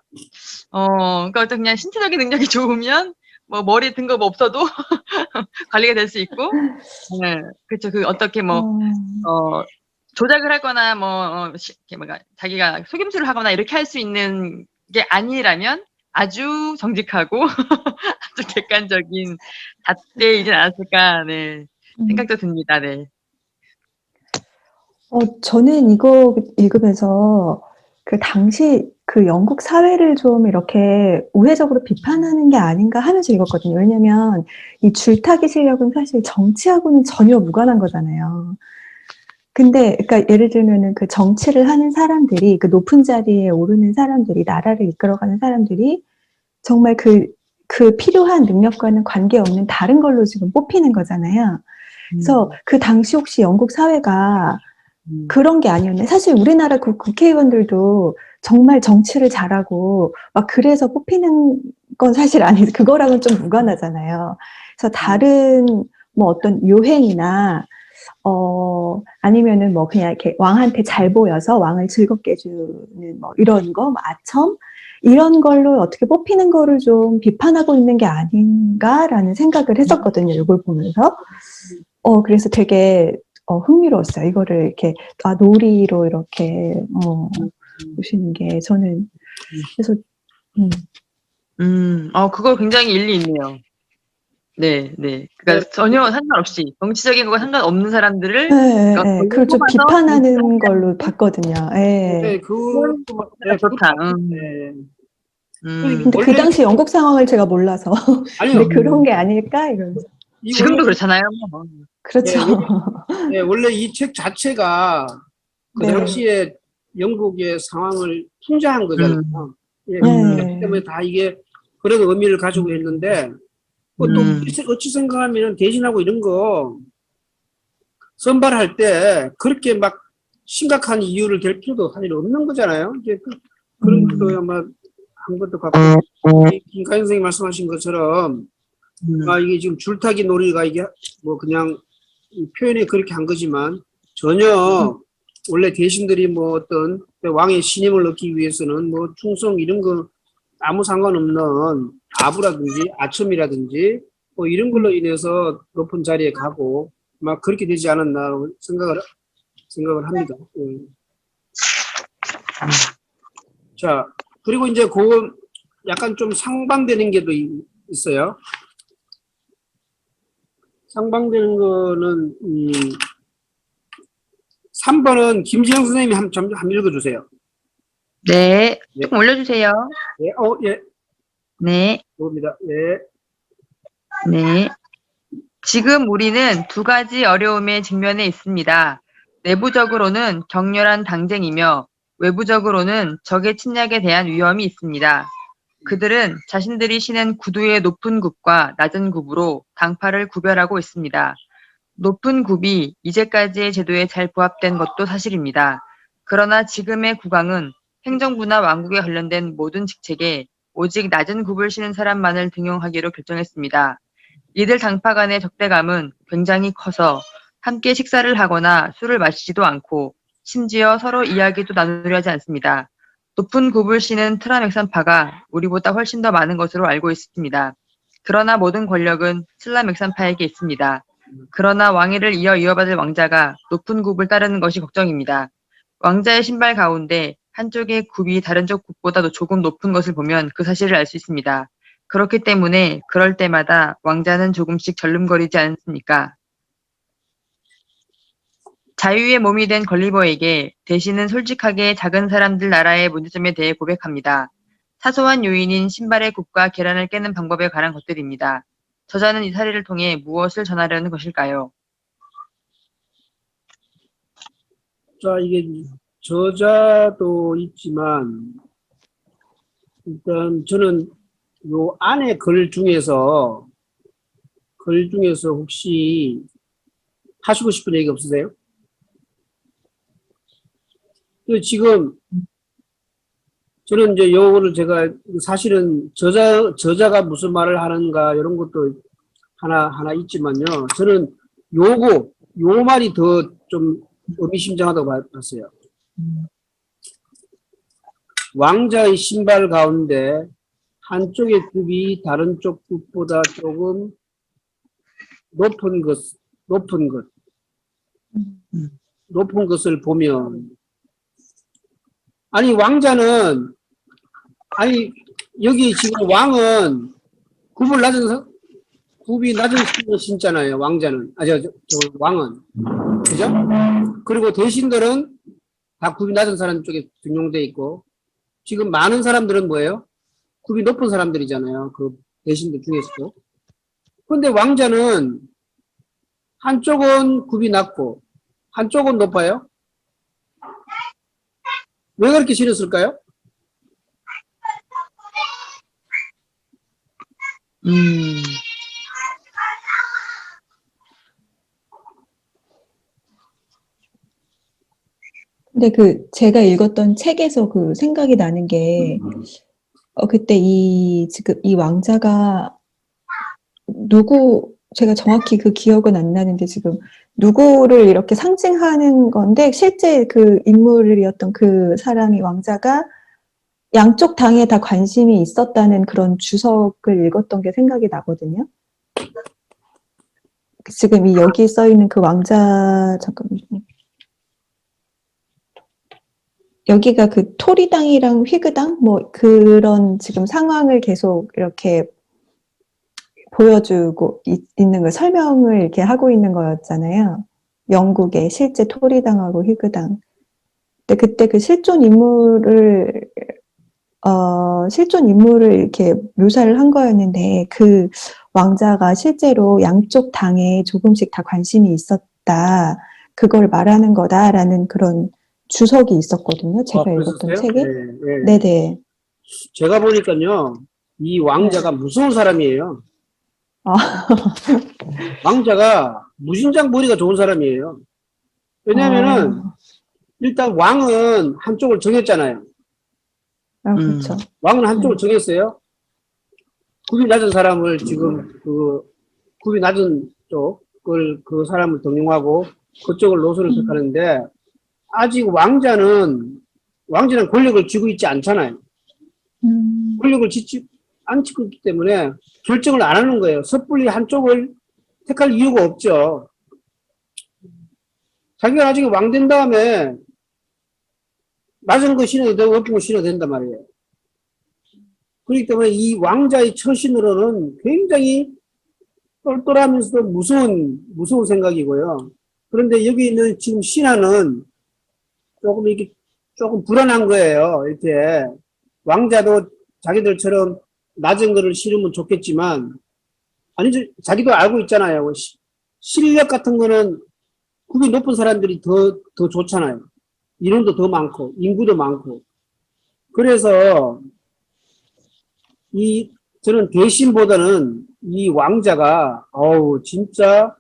그러니까 어떤 그냥 신체적인 능력이 좋으면 뭐 머리에 든 거 뭐 없어도 관리가 될 수 있고 네 그렇죠. 어떻게 조작을 하거나 자기가 속임수를 하거나 이렇게 할 수 있는 게 아니라면 아주 정직하고 아주 객관적인 잣대이진 않았을까 네 생각도 듭니다. 네. 저는 이거 읽으면서 그 당시 그 영국 사회를 좀 이렇게 우회적으로 비판하는 게 아닌가 하면서 읽었거든요. 왜냐면 이 줄타기 실력은 사실 정치하고는 전혀 무관한 거잖아요. 근데 그러니까 예를 들면은 그 정치를 하는 사람들이 그 높은 자리에 오르는 사람들이 나라를 이끌어가는 사람들이 정말 그 필요한 능력과는 관계없는 다른 걸로 지금 뽑히는 거잖아요. 그래서 그 당시 혹시 영국 사회가 그런 게 아니었네. 사실 우리나라 국회의원들도 정말 정치를 잘하고 막 그래서 뽑히는 건 사실 아니에요. 그거랑은 좀 무관하잖아요. 그래서 다른 뭐 어떤 요행이나 아니면은 뭐 그냥 이렇게 왕한테 잘 보여서 왕을 즐겁게 해주는 뭐 이런 거, 뭐 아첨 이런 걸로 어떻게 뽑히는 거를 좀 비판하고 있는 게 아닌가라는 생각을 했었거든요. 이걸 보면서. 그래서 되게 흥미로웠어요. 이거를 이렇게 놀이로 이렇게 보시는 게 저는 그래서 그거 굉장히 일리 있네요. 네, 네. 그러니까 전혀 상관없이 정치적인 거와 상관없는 사람들을 그러니까 네, 그걸 좀 뽑아서 비판하는 걸로 봤거든요. 예. 네, 그것도, 네, 좋다. 네. 근데 그 원래, 당시 영국 상황을 제가 몰라서 아니요. 근데 그런 게 아닐까 이러면서 원래, 지금도 그렇잖아요. 뭐. 그렇죠. 원래 이 책 자체가 그 네. 당시에 영국의 상황을 풍자한 거잖아요. 예, 그렇기 때문에 다 이게 그런 의미를 가지고 있는데, 또 어찌 생각하면 대신하고 이런 거 선발할 때 그렇게 막 심각한 이유를 댈 필요도 사실 없는 거잖아요. 이제 그런 것도 아마 한 것도 같고, 김가연 선생님 말씀하신 것처럼, 이게 지금 줄타기 놀이가 이게 뭐 그냥 표현이 그렇게 한 거지만 전혀 원래 대신들이 뭐 어떤 왕의 신임을 얻기 위해서는 뭐 충성 이런 거 아무 상관없는 아부라든지 아첨이라든지 뭐 이런 걸로 인해서 높은 자리에 가고 막 그렇게 되지 않았나 생각을 합니다. 자, 그리고 이제 그 약간 좀 상반되는 게 또 있어요. 상반되는 거는 3번은 김지영 선생님이 한번 읽어주세요. 네, 조금 올려주세요. 예, 예, 네, 그겁니다. 예. 네. 지금 우리는 두 가지 어려움에 직면해 있습니다. 내부적으로는 격렬한 당쟁이며 외부적으로는 적의 침략에 대한 위험이 있습니다. 그들은 자신들이 신은 구두의 높은 굽과 낮은 굽으로 당파를 구별하고 있습니다. 높은 굽이 이제까지의 제도에 잘 부합된 것도 사실입니다. 그러나 지금의 국왕은 행정부나 왕국에 관련된 모든 직책에 오직 낮은 굽을 신은 사람만을 등용하기로 결정했습니다. 이들 당파 간의 적대감은 굉장히 커서 함께 식사를 하거나 술을 마시지도 않고 심지어 서로 이야기도 나누려 하지 않습니다. 높은 굽을 신은 트라맥산파가 우리보다 훨씬 더 많은 것으로 알고 있습니다. 그러나 모든 권력은 슬라맥산파에게 있습니다. 그러나 왕위를 이어받을 왕자가 높은 굽을 따르는 것이 걱정입니다. 왕자의 신발 가운데 한쪽의 굽이 다른 쪽 굽보다 조금 높은 것을 보면 그 사실을 알 수 있습니다. 그렇기 때문에 그럴 때마다 왕자는 조금씩 절름거리지 않습니까? 자유의 몸이 된 걸리버에게 대신은 솔직하게 작은 사람들 나라의 문제점에 대해 고백합니다. 사소한 요인인 신발의 굽과 계란을 깨는 방법에 관한 것들입니다. 저자는 이 사례를 통해 무엇을 전하려는 것일까요? 자, 이게 저자도 있지만 일단 저는 요 안에 글 중에서 혹시 하시고 싶은 얘기 없으세요? 지금 저는 이제 요거를 제가 사실은 저자가 무슨 말을 하는가 이런 것도 하나 있지만요. 저는 요 말이 더 좀 의미심장하다고 봤어요. 왕자의 신발 가운데 한쪽의 굽이 다른 쪽 굽보다 조금 높은 것을 보면, 아니, 왕자는, 아니, 여기 지금 왕은 굽이 낮은 신을 신잖아요, 왕자는. 왕은. 그죠? 그리고 대신들은 다 굽이 낮은 사람 쪽에 등용돼 있고, 지금 많은 사람들은 뭐예요? 굽이 높은 사람들이잖아요. 그 대신들 중에서도. 그런데 왕자는 한쪽은 굽이 낮고 한쪽은 높아요. 왜 그렇게 신었을까요? 근데 제가 읽었던 책에서 그 생각이 나는 게 그때 지금 이 왕자가 제가 정확히 그 기억은 안 나는데 지금 누구를 이렇게 상징하는 건데 실제 그 인물이었던 그 사람이 왕자가 양쪽 당에 다 관심이 있었다는 그런 주석을 읽었던 게 생각이 나거든요. 지금 이 여기 써 있는 그 왕자, 잠깐만요. 여기가 그 토리당이랑 휘그당 뭐 그런 지금 상황을 계속 이렇게 보여주고 있는 거 설명을 이렇게 하고 있는 거였잖아요. 영국의 실제 토리당하고 휘그당. 근데 그때 그 실존 인물을 이렇게 묘사를 한 거였는데 그 왕자가 실제로 양쪽 당에 조금씩 다 관심이 있었다. 그걸 말하는 거다라는 그런 주석이 있었거든요. 제가 읽었던 그러셨어요? 책에. 네. 네네. 제가 보니까요, 이 왕자가 무서운 사람이에요. 아. 왕자가 무진장 머리가 좋은 사람이에요. 왜냐면은, 일단 왕은 한쪽을 정했잖아요. 그렇죠. 왕은 한쪽을 정했어요. 굽이 낮은 사람을 지금 굽이 낮은 쪽을 그 사람을 등용하고 그쪽을 노선을 택하는데 아직 왕자는 권력을 쥐고 있지 않잖아요. 권력을 안 쥐고 있기 때문에 결정을 안 하는 거예요. 섣불리 한쪽을 택할 이유가 없죠. 자기가 나중에 왕 된 다음에 낮은 거 신어도 되고 높은 거 신어도 된단 말이에요. 그렇기 때문에 이 왕자의 처신으로는 굉장히 똘똘하면서도 무서운 생각이고요. 그런데 여기 있는 지금 신하는 조금 불안한 거예요. 이렇게 왕자도 자기들처럼 낮은 거를 신으면 좋겠지만 아니 자기도 알고 있잖아요. 실력 같은 거는 급이 높은 사람들이 더 좋잖아요. 인원도 더 많고 인구도 많고 그래서 저는 대신보다는 이 왕자가 진짜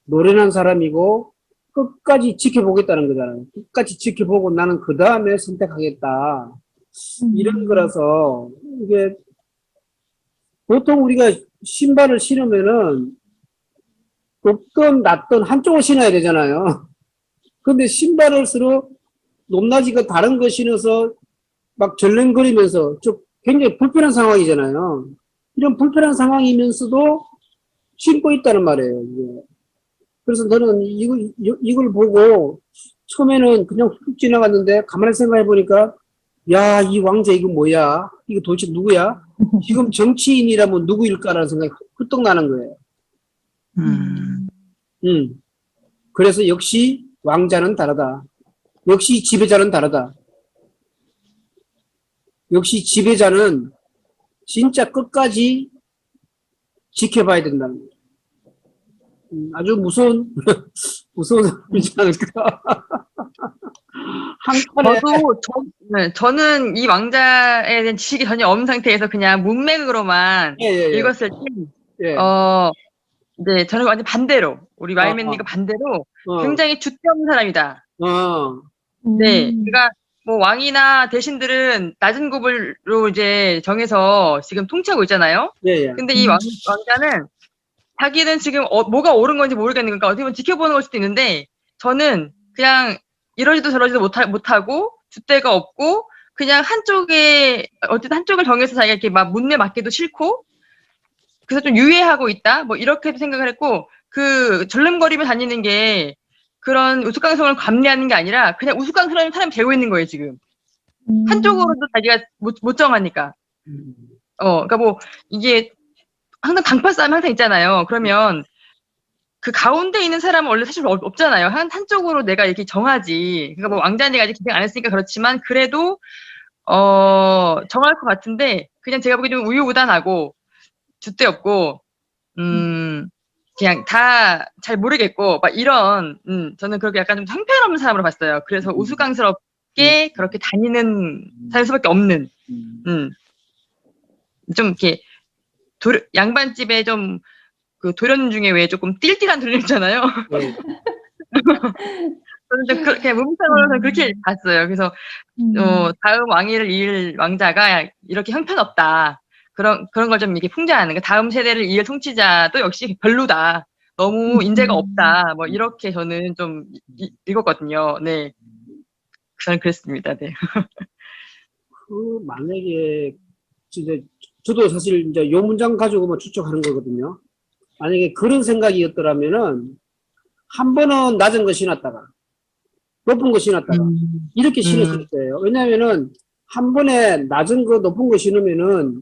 노련한 사람이고 끝까지 지켜보겠다는 거잖아요. 끝까지 지켜보고 나는 그 다음에 선택하겠다. 이런 거라서 이게 보통 우리가 신발을 신으면은 높든 낮든 한쪽을 신어야 되잖아요. 근데 신발을 서로 높낮이가 다른 거 신어서 막 절렁거리면서 굉장히 불편한 상황이잖아요. 이런 불편한 상황이면서도 신고 있다는 말이에요. 이게. 그래서 저는 이걸 보고 처음에는 그냥 훅 지나갔는데 가만히 생각해 보니까 야, 이 왕자 이거 뭐야? 이거 도대체 누구야? 지금 정치인이라면 누구일까라는 생각이 훌떡 나는 거예요. 그래서 역시 왕자는 다르다. 역시 지배자는 다르다. 역시 지배자는 진짜 끝까지 지켜봐야 된다는 거예요. 아주 무서운 사람이지 않을까. 한편에 저는 이 왕자에 대한 지식이 전혀 없는 상태에서 그냥 문맥으로만 읽었을 때, 네, 저는 완전 반대로, 우리 마이맨님과 반대로 굉장히 주대 없는 사람이다. 네, 그러니까 뭐 왕이나 대신들은 낮은 급으로 이제 정해서 지금 통치하고 있잖아요. 근데 이 왕자는 자기는 지금 뭐가 옳은 건지 모르겠는 거니까 어떻게 보면 지켜보는 걸 수도 있는데 저는 그냥 이러지도 저러지도 못하고 줏대가 없고 그냥 어쨌든 한쪽을 정해서 자기가 이렇게 막 문매 맞기도 싫고 그래서 좀 유예하고 있다 뭐 이렇게 생각을 했고 그 절름거리며 다니는 게 그런 우스꽝스러움을 감내하는 게 아니라 그냥 우스꽝스러운 사람이 되고 있는 거예요 지금 한쪽으로도 자기가 못 정하니까 그러니까 뭐 이게 항상 당파 싸움이 항상 있잖아요. 그러면 그 가운데 있는 사람은 원래 사실 없잖아요. 한쪽으로 내가 이렇게 정하지. 그러니까 뭐 왕자니가 아직 기생 안 했으니까 그렇지만 그래도 정할 것 같은데 그냥 제가 보기에 좀 우유부단하고 줏대 없고 그냥 다 잘 모르겠고 막 이런 저는 그렇게 약간 좀 형편없는 사람으로 봤어요. 그래서 우스꽝스럽게 그렇게 다니는 살 수밖에 없는 좀 이렇게 양반집에 좀 그 도련 중에 왜 조금 띨띨한 도련 있잖아요. 저는 좀 그렇게 문상으로는 그렇게 봤어요. 그래서 다음 왕위를 이을 왕자가 이렇게 형편없다. 그런 걸 좀 이렇게 풍자하는 거. 다음 세대를 이을 통치자도 역시 별로다. 너무 인재가 없다. 뭐 이렇게 저는 좀 읽었거든요. 네, 저는 그랬습니다. 네. 만약에 진짜 저도 사실 이제 요 문장 가지고 뭐 추측하는 거거든요. 만약에 그런 생각이었더라면은 한 번은 낮은 거 신었다가 높은 거 신었다가 이렇게 신었을 거예요. 왜냐면은 한 번에 낮은 거 높은 거 신으면은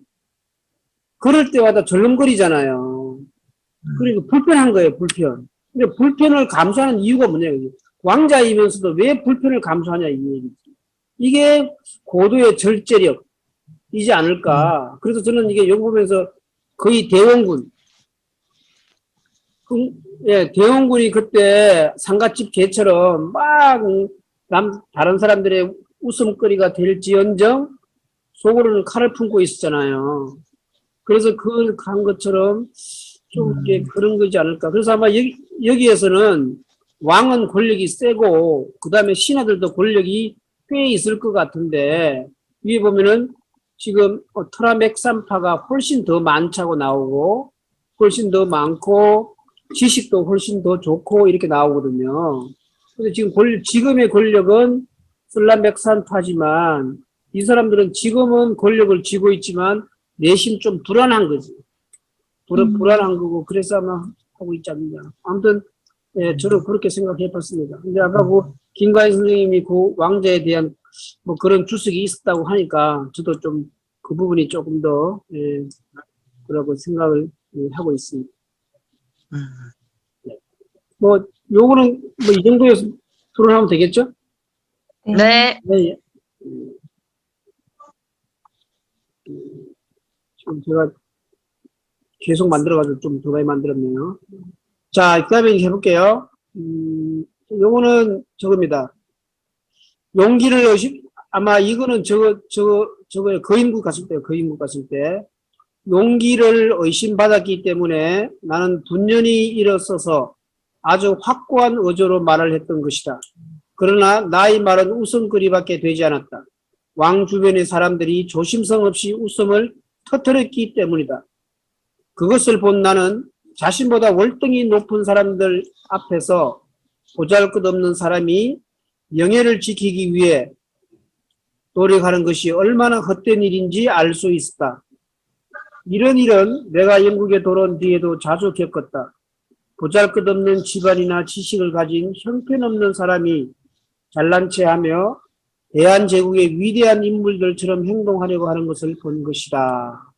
걸을 때마다 절름거리잖아요. 그리고 불편한 거예요, 불편. 근데 불편을 감수하는 이유가 뭐냐면 왕자이면서도 왜 불편을 감수하냐 이 얘기지. 이게 고도의 절제력이지 않을까. 그래서 저는 이게 연구하면서 거의 대원군, 예, 대원군이 그때 상갓집 개처럼 막 다른 사람들의 웃음거리가 될지언정 속으로는 칼을 품고 있었잖아요. 그래서 그 한 것처럼 좀 이게 그런 거지 않을까. 그래서 아마 여기에서는 왕은 권력이 세고 그 다음에 신하들도 권력이 꽤 있을 것 같은데 위에 보면은 지금 트라맥산파가 훨씬 더 많다고 나오고 훨씬 더 많고 지식도 훨씬 더 좋고 이렇게 나오거든요. 근데 지금 지금의 권력은 슬라맥산파지만 이 사람들은 지금은 권력을 쥐고 있지만 내심 좀 불안한 거지. 불안한 거고 그래서 아마 하고 있지 않느냐. 아무튼 예, 저도 그렇게 생각해 봤습니다. 근데 아까 김가희 선생님이 그 왕자에 대한 뭐 그런 주석이 있었다고 하니까 저도 좀 그 부분이 조금 더 예, 그러고 생각을 하고 있습니다. 네. 뭐 요거는 뭐 이 정도에서 토론하면 되겠죠? 네. 네. 지금 제가 계속 만들어가지고 좀 더 많이 만들었네요. 자, 그 다음에 해볼게요. 요거는 저겁니다. 용기를 아마 이거는 저거에 거인국 갔을 때요. 거인국 갔을 때. 용기를 의심받았기 때문에 나는 분연히 일어서서 아주 확고한 어조로 말을 했던 것이다. 그러나 나의 말은 웃음거리밖에 되지 않았다. 왕 주변의 사람들이 조심성 없이 웃음을 터뜨렸기 때문이다. 그것을 본 나는 자신보다 월등히 높은 사람들 앞에서 보잘것없는 사람이 명예를 지키기 위해 노력하는 것이 얼마나 헛된 일인지 알 수 있었다. 이런 일은 내가 영국에 돌아온 뒤에도 자주 겪었다. 보잘것없는 집안이나 지식을 가진 형편없는 사람이 잘난 체하며 대한제국의 위대한 인물들처럼 행동하려고 하는 것을 본 것이다.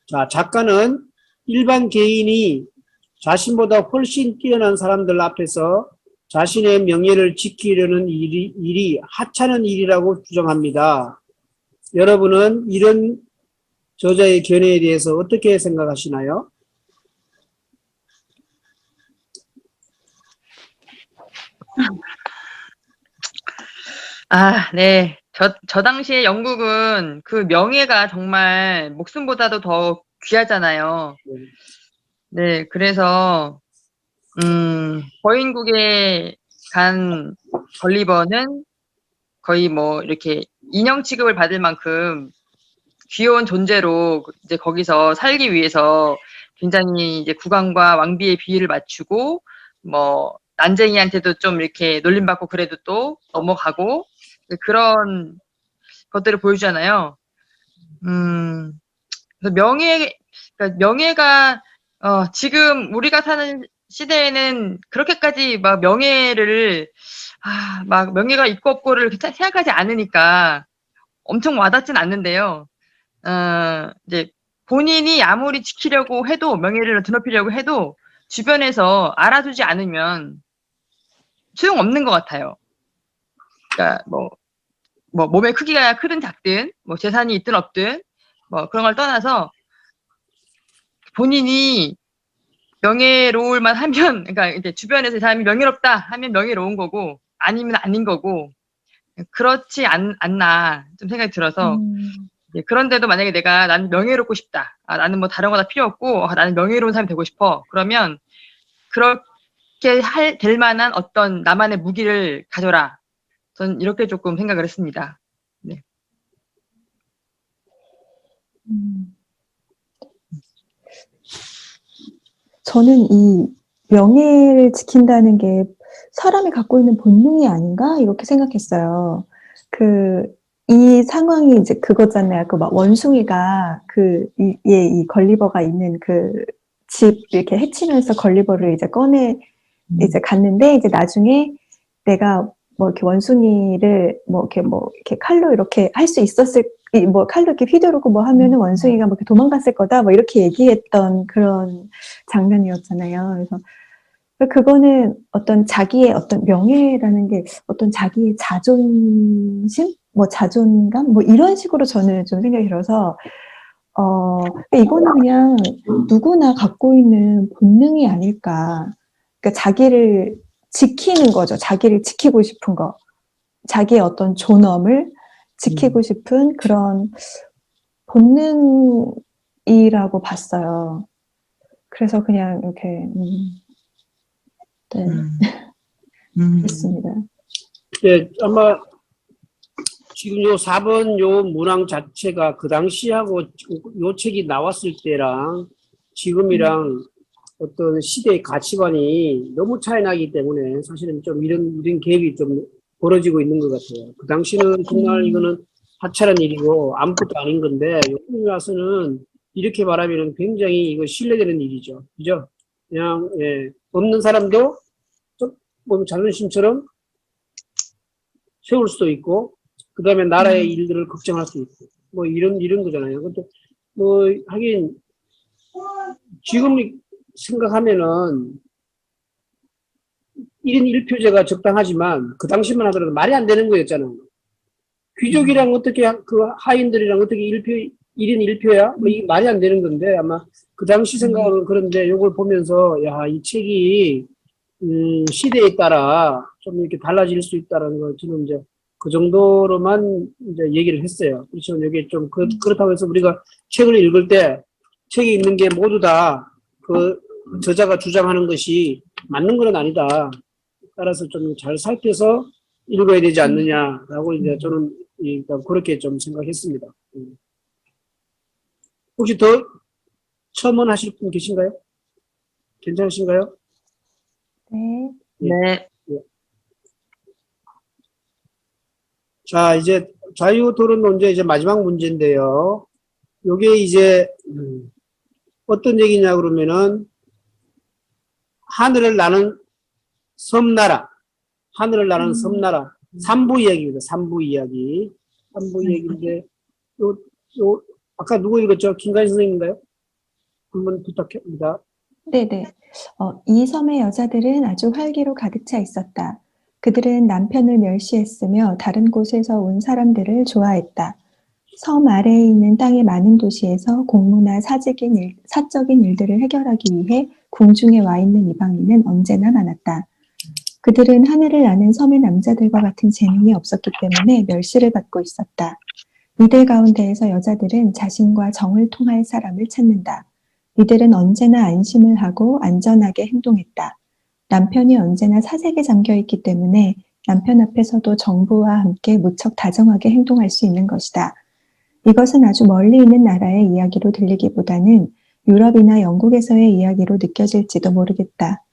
자, 작가는 일반 개인이 자신보다 훨씬 뛰어난 사람들 앞에서 자신의 명예를 지키려는 일이 하찮은 일이라고 주장합니다. 여러분은 이런 저자의 견해에 대해서 어떻게 생각하시나요? 아, 네. 저 당시에 영국은 그 명예가 정말 목숨보다도 더 귀하잖아요. 네, 그래서, 거인국에 간 걸리버는 거의 뭐, 이렇게 인형 취급을 받을 만큼 귀여운 존재로 이제 거기서 살기 위해서 굉장히 이제 국왕과 왕비의 비위를 맞추고, 뭐, 난쟁이한테도 좀 이렇게 놀림받고 그래도 또 넘어가고, 그런 것들을 보여주잖아요. 그래서 그러니까 명예가, 지금 우리가 사는 시대에는 그렇게까지 막 막 명예가 있고 없고를 생각하지 않으니까 엄청 와닿진 않는데요. 이제 본인이 아무리 지키려고 해도, 명예를 드높이려고 해도 주변에서 알아주지 않으면 소용없는 것 같아요. 그러니까 뭐 몸의 크기가 크든 작든, 뭐 재산이 있든 없든, 뭐 그런 걸 떠나서 본인이 명예로울 만 하면, 그러니까 이제 주변에서 이 사람이 명예롭다 하면 명예로운 거고, 아니면 아닌 거고, 그렇지 않나 좀 생각이 들어서, 그런데도 만약에 나는 명예롭고 싶다. 나는 뭐 다른 거 다 필요 없고, 나는 명예로운 사람이 되고 싶어. 그러면 그렇게 될 만한 어떤 나만의 무기를 가져라. 전 이렇게 조금 생각을 했습니다. 네. 저는 이 명예를 지킨다는 게 사람이 갖고 있는 본능이 아닌가? 이렇게 생각했어요. 이 상황이 이제 그거잖아요. 막 원숭이가 이 걸리버가 있는 집 이렇게 해치면서 걸리버를 이제 이제 갔는데, 이제 나중에 내가 뭐 이렇게 원숭이를 이렇게 칼로 이렇게 할 수 있었을, 뭐 칼로 이렇게 휘두르고 뭐 하면은 원숭이가 뭐 이렇게 도망갔을 거다, 뭐 이렇게 얘기했던 그런 장면이었잖아요. 그래서 그거는 어떤 자기의 어떤 명예라는 게 어떤 자기의 자존심? 뭐 자존감? 뭐 이런 식으로 저는 좀 생각이 들어서, 이거는 그냥 누구나 갖고 있는 본능이 아닐까. 그러니까 자기를 지키는 거죠. 자기를 지키고 싶은 거. 자기의 어떤 존엄을 지키고 싶은 그런 본능이라고 봤어요. 그래서 그냥 이렇게, 네, 그렇습니다. 예, 아마 지금 요 4번 요 문항 자체가 그 당시하고 요 책이 나왔을 때랑 지금이랑 어떤 시대의 가치관이 너무 차이 나기 때문에 사실은 좀 이런 갭이 좀 벌어지고 있는 것 같아요. 그 당시는 정말 이거는 하찮은 일이고 아무것도 아닌 건데 요즘 와서는 이렇게 말하면 굉장히 이거 신뢰되는 일이죠. 그죠? 그냥, 예, 없는 사람도 좀 뭐 자존심처럼 세울 수도 있고, 그 다음에 나라의 일들을 걱정할 수 있고, 뭐 이런 거잖아요. 근데 뭐 하긴 지금 생각하면은 1인 1표제가 적당하지만 그 당시만 하더라도 말이 안 되는 거였잖아요. 귀족이랑 어떻게 그 하인들이랑 어떻게 1인 1표야? 뭐 이게 말이 안 되는 건데 아마 그 당시 생각은 그런데 요걸 보면서 야, 이 책이 시대에 따라 좀 이렇게 달라질 수 있다는 걸 저는 이제 그 정도로만 이제 얘기를 했어요. 그렇죠. 이게 좀 그렇다고 해서 우리가 책을 읽을 때 책에 있는 게 모두 다 그 저자가 주장하는 것이 맞는 건 아니다. 따라서 좀 잘 살펴서 읽어야 되지 않느냐라고 이제 저는 일단 그렇게 좀 생각했습니다. 혹시 더 첨언하실 분 계신가요? 괜찮으신가요? 네. 네. 자, 이제 자유 토론 논제 이제 마지막 문제인데요. 요게 이제 어떤 얘기냐 그러면은 하늘을 나는 섬나라, 하늘을 나는 섬나라, 삼부 이야기입니다. 삼부 이야기, 삼부 이야기인데 요 아까 누구 읽었죠? 김가희 선생님인가요? 한번 부탁합니다. 네네. 이 섬의 여자들은 아주 활기로 가득 차 있었다. 그들은 남편을 멸시했으며 다른 곳에서 온 사람들을 좋아했다. 섬 아래에 있는 땅의 많은 도시에서 공무나 사적인 일들을 해결하기 위해 궁중에 와 있는 이방인은 언제나 많았다. 그들은 하늘을 나는 섬의 남자들과 같은 재능이 없었기 때문에 멸시를 받고 있었다. 이들 가운데에서 여자들은 자신과 정을 통할 사람을 찾는다. 이들은 언제나 안심을 하고 안전하게 행동했다. 남편이 언제나 사색에 잠겨 있기 때문에 남편 앞에서도 정부와 함께 무척 다정하게 행동할 수 있는 것이다. 이것은 아주 멀리 있는 나라의 이야기로 들리기보다는 유럽이나 영국에서의 이야기로 느껴질지도 모르겠다.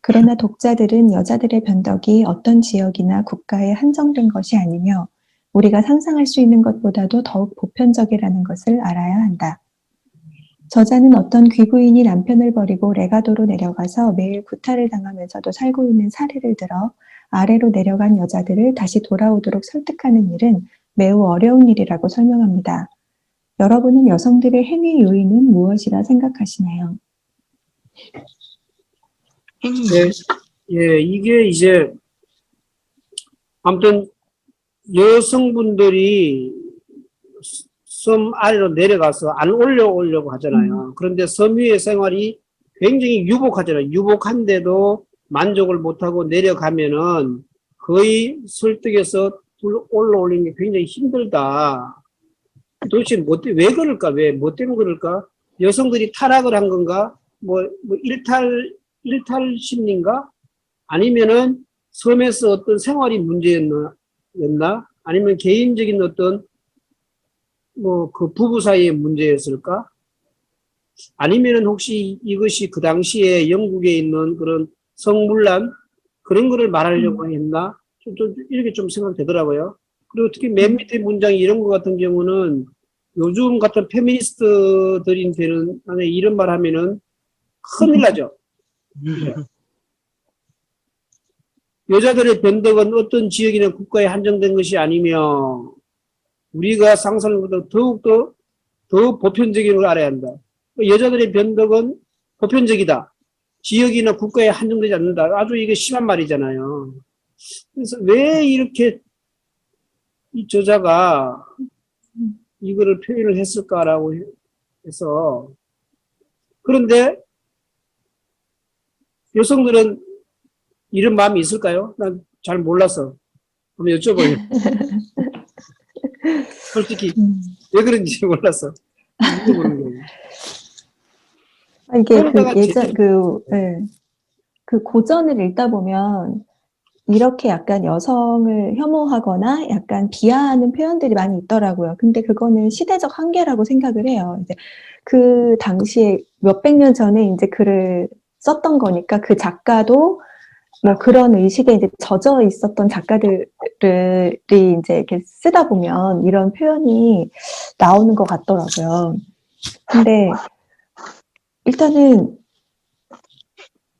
그러나 독자들은 여자들의 변덕이 어떤 지역이나 국가에 한정된 것이 아니며 우리가 상상할 수 있는 것보다도 더욱 보편적이라는 것을 알아야 한다. 저자는 어떤 귀부인이 남편을 버리고 레가도로 내려가서 매일 구타를 당하면서도 살고 있는 사례를 들어 아래로 내려간 여자들을 다시 돌아오도록 설득하는 일은 매우 어려운 일이라고 설명합니다. 여러분은 여성들의 행위 요인은 무엇이라 생각하시나요? 네, 예, 이게 이제 아무튼 여성분들이 섬 아래로 내려가서 안 올려오려고 하잖아요. 그런데 섬 위의 생활이 굉장히 유복하잖아요. 유복한데도 만족을 못하고 내려가면은 거의 설득해서 올라올리는 게 굉장히 힘들다. 도대체 왜 그럴까? 뭐 때문에 그럴까? 여성들이 타락을 한 건가? 뭐 일탈 심리인가? 아니면은 섬에서 어떤 생활이 문제였나? 아니면 개인적인 어떤 뭐 그 부부 사이의 문제였을까? 아니면은 혹시 이것이 그 당시에 영국에 있는 그런 성문란 그런 거를 말하려고 했나? 좀 이렇게 좀 생각되더라고요. 그리고 특히 맨 밑에 문장 이런 거 같은 경우는 요즘 같은 페미니스트들이 되는 안에 이런 말 하면은 큰일 나죠. 네. 여자들의 변덕은 어떤 지역이나 국가에 한정된 것이 아니며 우리가 상상하는 것보다 더욱더 더 보편적인 걸 알아야 한다. 여자들의 변덕은 보편적이다. 지역이나 국가에 한정되지 않는다. 아주 이게 심한 말이잖아요. 그래서 왜 이렇게 이 저자가 이거를 표현을 했을까라고 해서 그런데 여성들은 이런 마음이 있을까요? 난 잘 몰라서 한번 여쭤봐요. 솔직히 왜 그런지 몰라서 물어보는 거예요. 이게 그 그러다가 예전 그 고전을 읽다 보면 이렇게 약간 여성을 혐오하거나 약간 비하하는 표현들이 많이 있더라고요. 근데 그거는 시대적 한계라고 생각을 해요. 이제 그 당시에 몇백 년 전에 이제 글을 썼던 거니까 그 작가도 뭐 그런 의식에 이제 젖어 있었던 작가들이 이제 이렇게 쓰다 보면 이런 표현이 나오는 것 같더라고요. 근데 일단은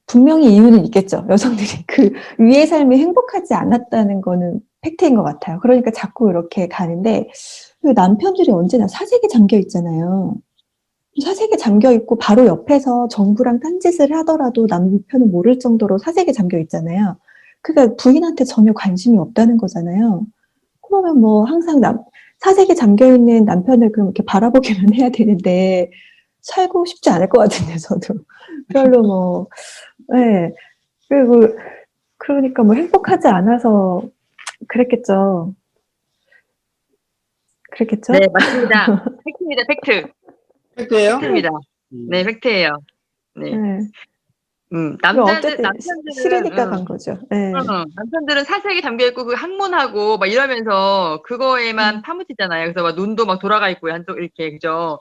분명히 이유는 있겠죠. 여성들이 그 위의 삶이 행복하지 않았다는 거는 팩트인 것 같아요. 그러니까 자꾸 이렇게 가는데 그 남편들이 언제나 사색에 잠겨 있잖아요. 사색에 잠겨 있고 바로 옆에서 정부랑 딴짓을 하더라도 남편은 모를 정도로 사색에 잠겨 있잖아요. 그러니까 부인한테 전혀 관심이 없다는 거잖아요. 그러면 뭐 항상 사색에 잠겨 있는 남편을 그럼 이렇게 바라보기만 해야 되는데 살고 싶지 않을 것 같은데 저도 별로 뭐 네. 그리고 그러니까 뭐 행복하지 않아서 그랬겠죠. 그랬겠죠? 네, 맞습니다. 팩트입니다, 팩트. 팩트예요? 팩트입니다. 네, 팩트예요. 네. 네. 어쨌든 남편들은, 싫으니까 간 거죠. 네. 남편들은 사색에 잠겨있고, 그 학문하고, 막 이러면서, 그거에만 파묻히잖아요. 그래서 막 눈도 막 돌아가 있고, 한쪽 이렇게, 그죠?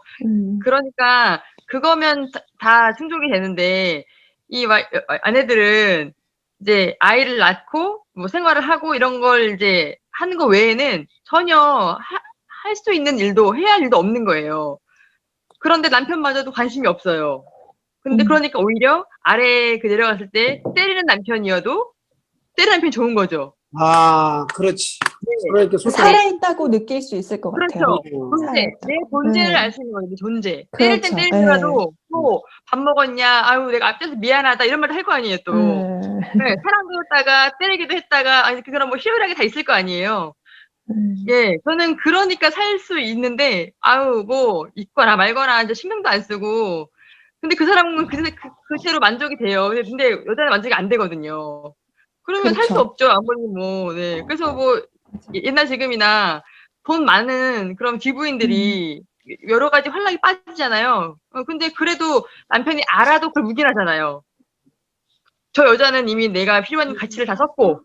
그러니까, 그거면 다 충족이 되는데, 아내들은, 이제, 아이를 낳고, 뭐 생활을 하고, 이런 걸 이제, 하는 거 외에는 전혀 할 수 있는 일도, 해야 할 일도 없는 거예요. 그런데 남편마저도 관심이 없어요. 근데 그러니까 오히려 아래 그 내려갔을 때 때리는 남편이 좋은 거죠. 아, 그렇지. 네. 그러니까 솔직히 살아있다고 느낄 수 있을 것 같아요. 그렇죠. 존재. 살아있다고. 내 존재를 네. 알 수 있는 거죠. 존재. 때릴 땐 그렇죠. 때리더라도 또 밥 먹었냐, 아유 내가 앞에서 미안하다 이런 말을 할 거 아니에요 또. 네, 사랑도 했다가 때리기도 했다가 아니 그런 뭐 희열하게 다 있을 거 아니에요. 예, 저는 그러니까 살 수 있는데 아유 뭐 있거나 말거나 이제 신경도 안 쓰고. 근데 그 사람은 그 채로 만족이 돼요. 근데 여자는 만족이 안 되거든요. 그러면 살 수 그렇죠. 없죠. 아무리 뭐, 네. 그래서 뭐, 옛날 지금이나 돈 많은 그런 귀부인들이 여러 가지 환락이 빠지잖아요. 근데 그래도 남편이 알아도 그걸 묵인하잖아요. 저 여자는 이미 내가 필요한 가치를 다 썼고,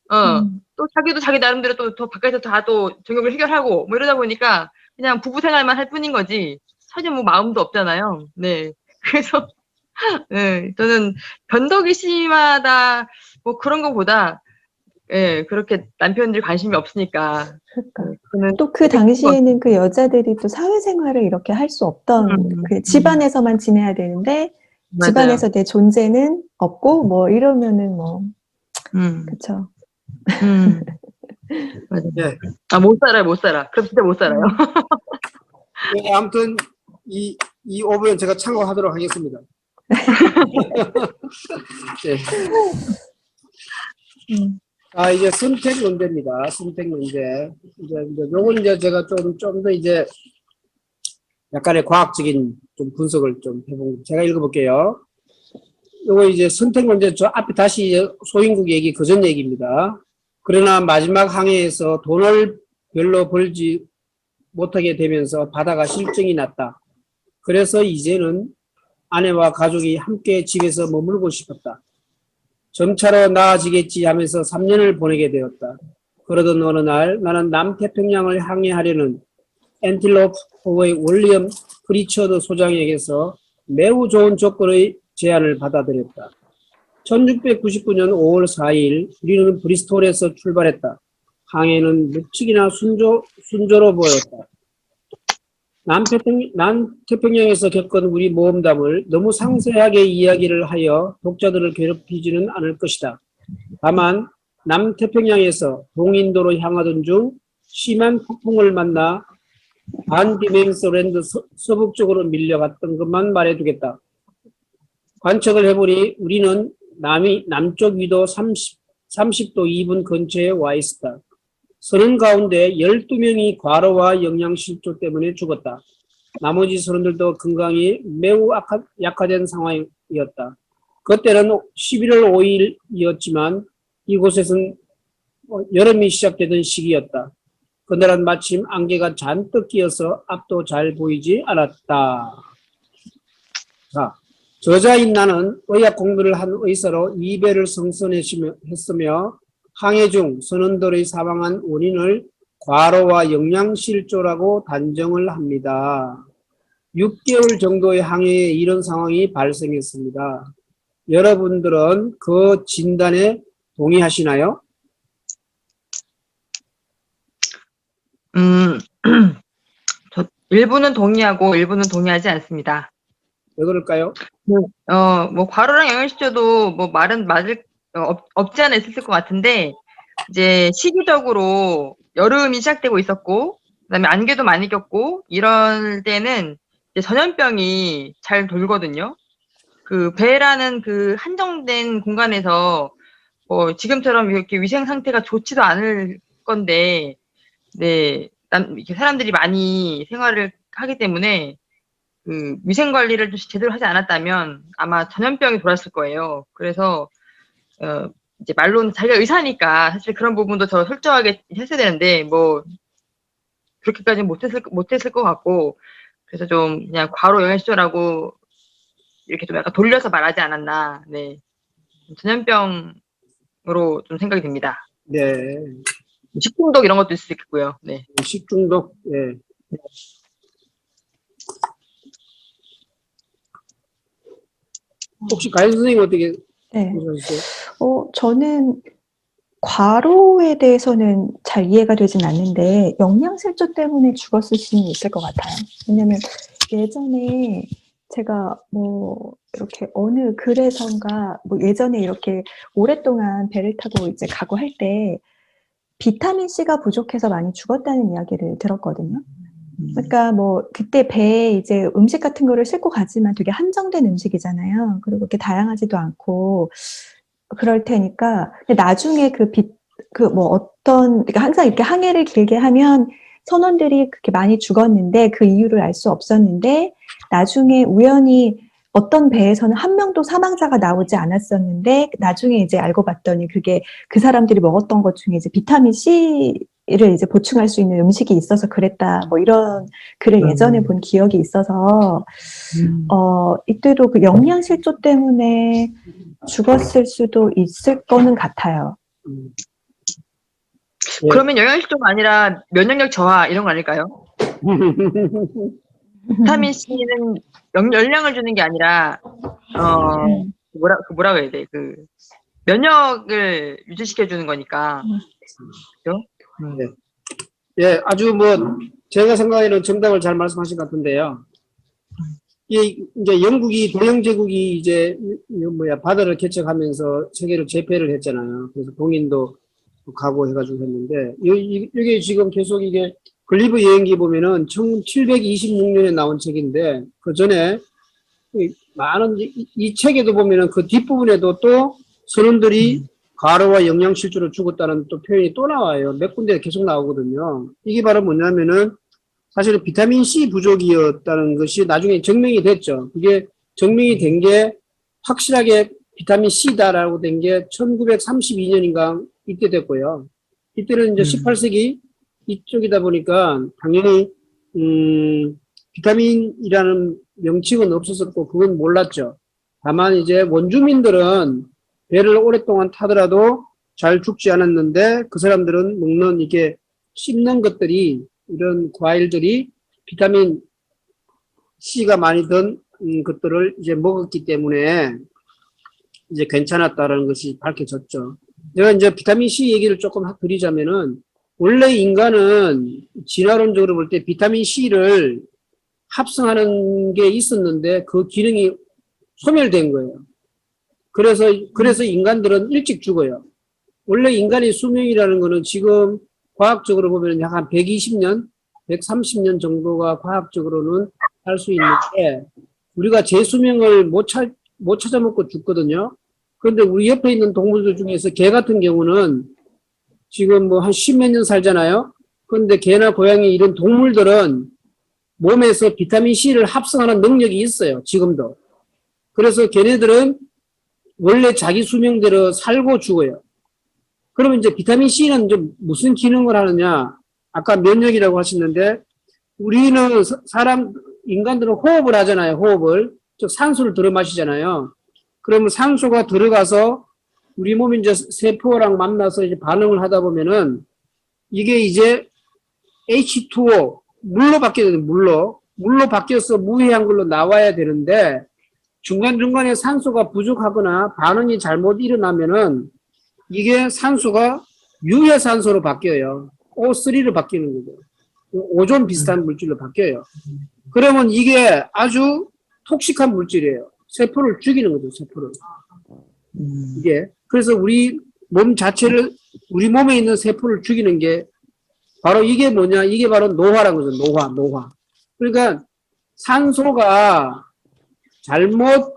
또 자기도 자기 나름대로 또 바깥에서 다 또 정욕을 해결하고, 뭐 이러다 보니까 그냥 부부 생활만 할 뿐인 거지. 전혀 뭐 마음도 없잖아요. 네. 그래서, 네. 저는 변덕이 심하다, 뭐 그런 거보다, 예, 그렇게 남편들이 관심이 없으니까. 그러니까. 또 그 당시에는 그 여자들이 또 사회생활을 이렇게 할 수 없던 그 집안에서만 지내야 되는데 맞아요. 집안에서 내 존재는 없고 뭐 이러면은 뭐 그쵸. 맞아요. 네. 아, 못 살아. 그럼 진짜 못 살아요. 네, 아무튼 이 5분 제가 참고하도록 하겠습니다. 네. 이제 선택 문제입니다. 선택 문제. 요건 이제 제가 좀 더 이제 약간의 과학적인 좀 분석을 좀 해본, 제가 읽어볼게요. 요거 이제 선택 문제, 저 앞에 다시 소인국 얘기, 그전 얘기입니다. 그러나 마지막 항해에서 돈을 별로 벌지 못하게 되면서 바다가 실증이 났다. 그래서 이제는 아내와 가족이 함께 집에서 머물고 싶었다. 점차로 나아지겠지 하면서 3년을 보내게 되었다. 그러던 어느 날 나는 남태평양을 항해하려는 엔틸로프호의 윌리엄 프리처드 소장에게서 매우 좋은 조건의 제안을 받아들였다. 1699년 5월 4일 우리는 브리스톨에서 출발했다. 항해는 묵직이나 순조로 보였다. 남태평양에서 겪은 우리 모험담을 너무 상세하게 이야기를 하여 독자들을 괴롭히지는 않을 것이다. 다만 남태평양에서 동인도로 향하던 중 심한 폭풍을 만나 반디멘스 랜드 서북쪽으로 밀려갔던 것만 말해두겠다. 관측을 해보니 우리는 남쪽 위도 30도 2분 근처에 와 있었다. 선원 가운데 12명이 과로와 영양실조 때문에 죽었다. 나머지 선원들도 건강이 매우 약화된 상황이었다. 그때는 11월 5일이었지만 이곳에서는 여름이 시작되던 시기였다. 그날은 마침 안개가 잔뜩 끼어서 앞도 잘 보이지 않았다. 자, 저자인 나는 의학 공부를 한 의사로 이배를 성선했으며 항해 중 선원들의 사망한 원인을 과로와 영양실조라고 단정을 합니다. 6개월 정도의 항해에 이런 상황이 발생했습니다. 여러분들은 그 진단에 동의하시나요? 저 일부는 동의하고 일부는 동의하지 않습니다. 왜 그럴까요? 뭐 과로랑 영양실조도 뭐 말은 없지 않아 있었을 것 같은데 이제 시기적으로 여름이 시작되고 있었고 그다음에 안개도 많이 꼈고 이럴 때는 이제 전염병이 잘 돌거든요. 그 배라는 그 한정된 공간에서 지금처럼 이렇게 위생 상태가 좋지도 않을 건데 네, 이렇게 사람들이 많이 생활을 하기 때문에 그 위생 관리를 좀 제대로 하지 않았다면 아마 전염병이 돌았을 거예요. 그래서 이제 말로는 자기가 의사니까 사실 그런 부분도 더 철저하게 했어야 되는데 뭐 그렇게까지는 못했을 것 같고 그래서 좀 그냥 과로 영양실조라고 이렇게 좀 약간 돌려서 말하지 않았나. 네, 전염병으로 좀 생각이 듭니다. 네. 식중독 이런 것도 있을 수 있겠고요. 네. 식중독. 네. 혹시 가연 선생님 어떻게 네. 생각하세요? 저는 과로에 대해서는 잘 이해가 되진 않는데 영양실조 때문에 죽었을 수는 있을 것 같아요. 왜냐면 예전에 제가 뭐 이렇게 어느 글에선가 뭐 예전에 이렇게 오랫동안 배를 타고 이제 가고 할 때 비타민 C가 부족해서 많이 죽었다는 이야기를 들었거든요. 그러니까 뭐 그때 배에 이제 음식 같은 거를 싣고 가지만 되게 한정된 음식이잖아요. 그리고 그렇게 다양하지도 않고 그럴 테니까 나중에 그러니까 항상 이렇게 항해를 길게 하면 선원들이 그렇게 많이 죽었는데 그 이유를 알 수 없었는데 나중에 우연히 어떤 배에서는 한 명도 사망자가 나오지 않았었는데 나중에 이제 알고 봤더니 그게 그 사람들이 먹었던 것 중에 이제 비타민 C를 이제 보충할 수 있는 음식이 있어서 그랬다. 뭐 이런 글을 예전에 본 기억이 있어서 이때도 그 영양실조 때문에 죽었을 수도 있을 거는 같아요. 그러면 영양실조가 아니라 면역력 저하 이런 거 아닐까요? 비타민 C는 열량을 주는 게 아니라 뭐라고 해야 돼? 그 면역을 유지시켜 주는 거니까. 그죠? 네. 예, 아주 뭐 제가 생각에는 정답을 잘 말씀하신 것 같은데요. 이제 영국이 대영 제국이 이제 바다를 개척하면서 세계를 제패를 했잖아요. 그래서 동인도 가고 해가지고 했는데 이게 지금 계속 이게 글리브 여행기 보면은 1726년에 나온 책인데 그 전에 많은 이 책에도 보면은 그 뒷부분에도 또 선원들이 과로와 영양실조로 죽었다는 또 표현이 또 나와요. 몇 군데 계속 나오거든요. 이게 바로 뭐냐면은 사실은 비타민 C 부족이었다는 것이 나중에 증명이 됐죠. 그게 증명이 된 게 확실하게 비타민 C다라고 된 게 1932년인가 이때 됐고요. 이때는 이제 18세기 이쪽이다 보니까 당연히 비타민이라는 명칭은 없었었고 그건 몰랐죠. 다만 이제 원주민들은 배를 오랫동안 타더라도 잘 죽지 않았는데 그 사람들은 먹는 이게 씹는 것들이 이런 과일들이 비타민 C가 많이 든 것들을 이제 먹었기 때문에 이제 괜찮았다라는 것이 밝혀졌죠. 제가 이제 비타민 C 얘기를 조금 드리자면은 원래 인간은 진화론적으로 볼 때 비타민 C를 합성하는 게 있었는데 그 기능이 소멸된 거예요. 그래서 인간들은 일찍 죽어요. 원래 인간의 수명이라는 거는 지금 과학적으로 보면 약 한 120년, 130년 정도가 과학적으로는 할 수 있는데 우리가 제 수명을 못 찾아먹고 죽거든요. 그런데 우리 옆에 있는 동물들 중에서 개 같은 경우는 지금 뭐 한 10몇 년 살잖아요. 그런데 개나 고양이 이런 동물들은 몸에서 비타민 C를 합성하는 능력이 있어요. 지금도. 그래서 걔네들은 원래 자기 수명대로 살고 죽어요. 그러면 이제 비타민 C는 좀 무슨 기능을 하느냐? 아까 면역이라고 하셨는데 우리는 인간들은 호흡을 하잖아요. 호흡을. 즉 산소를 들어 마시잖아요. 그러면 산소가 들어가서 우리 몸이 이제 세포랑 만나서 이제 반응을 하다 보면은 이게 이제 H2O 물로 바뀌게 되는 물로 바뀌어서 무해한 걸로 나와야 되는데 중간중간에 산소가 부족하거나 반응이 잘못 일어나면은 이게 산소가 유해산소로 바뀌어요. O3로 바뀌는 거죠. 오존 비슷한 물질로 바뀌어요. 그러면 이게 아주 톡식한 물질이에요. 세포를 죽이는 거죠, 세포를. 이게. 그래서 우리 몸 자체를, 우리 몸에 있는 세포를 죽이는 게 바로 이게 뭐냐? 이게 바로 노화라는 거죠, 노화. 그러니까 산소가 잘못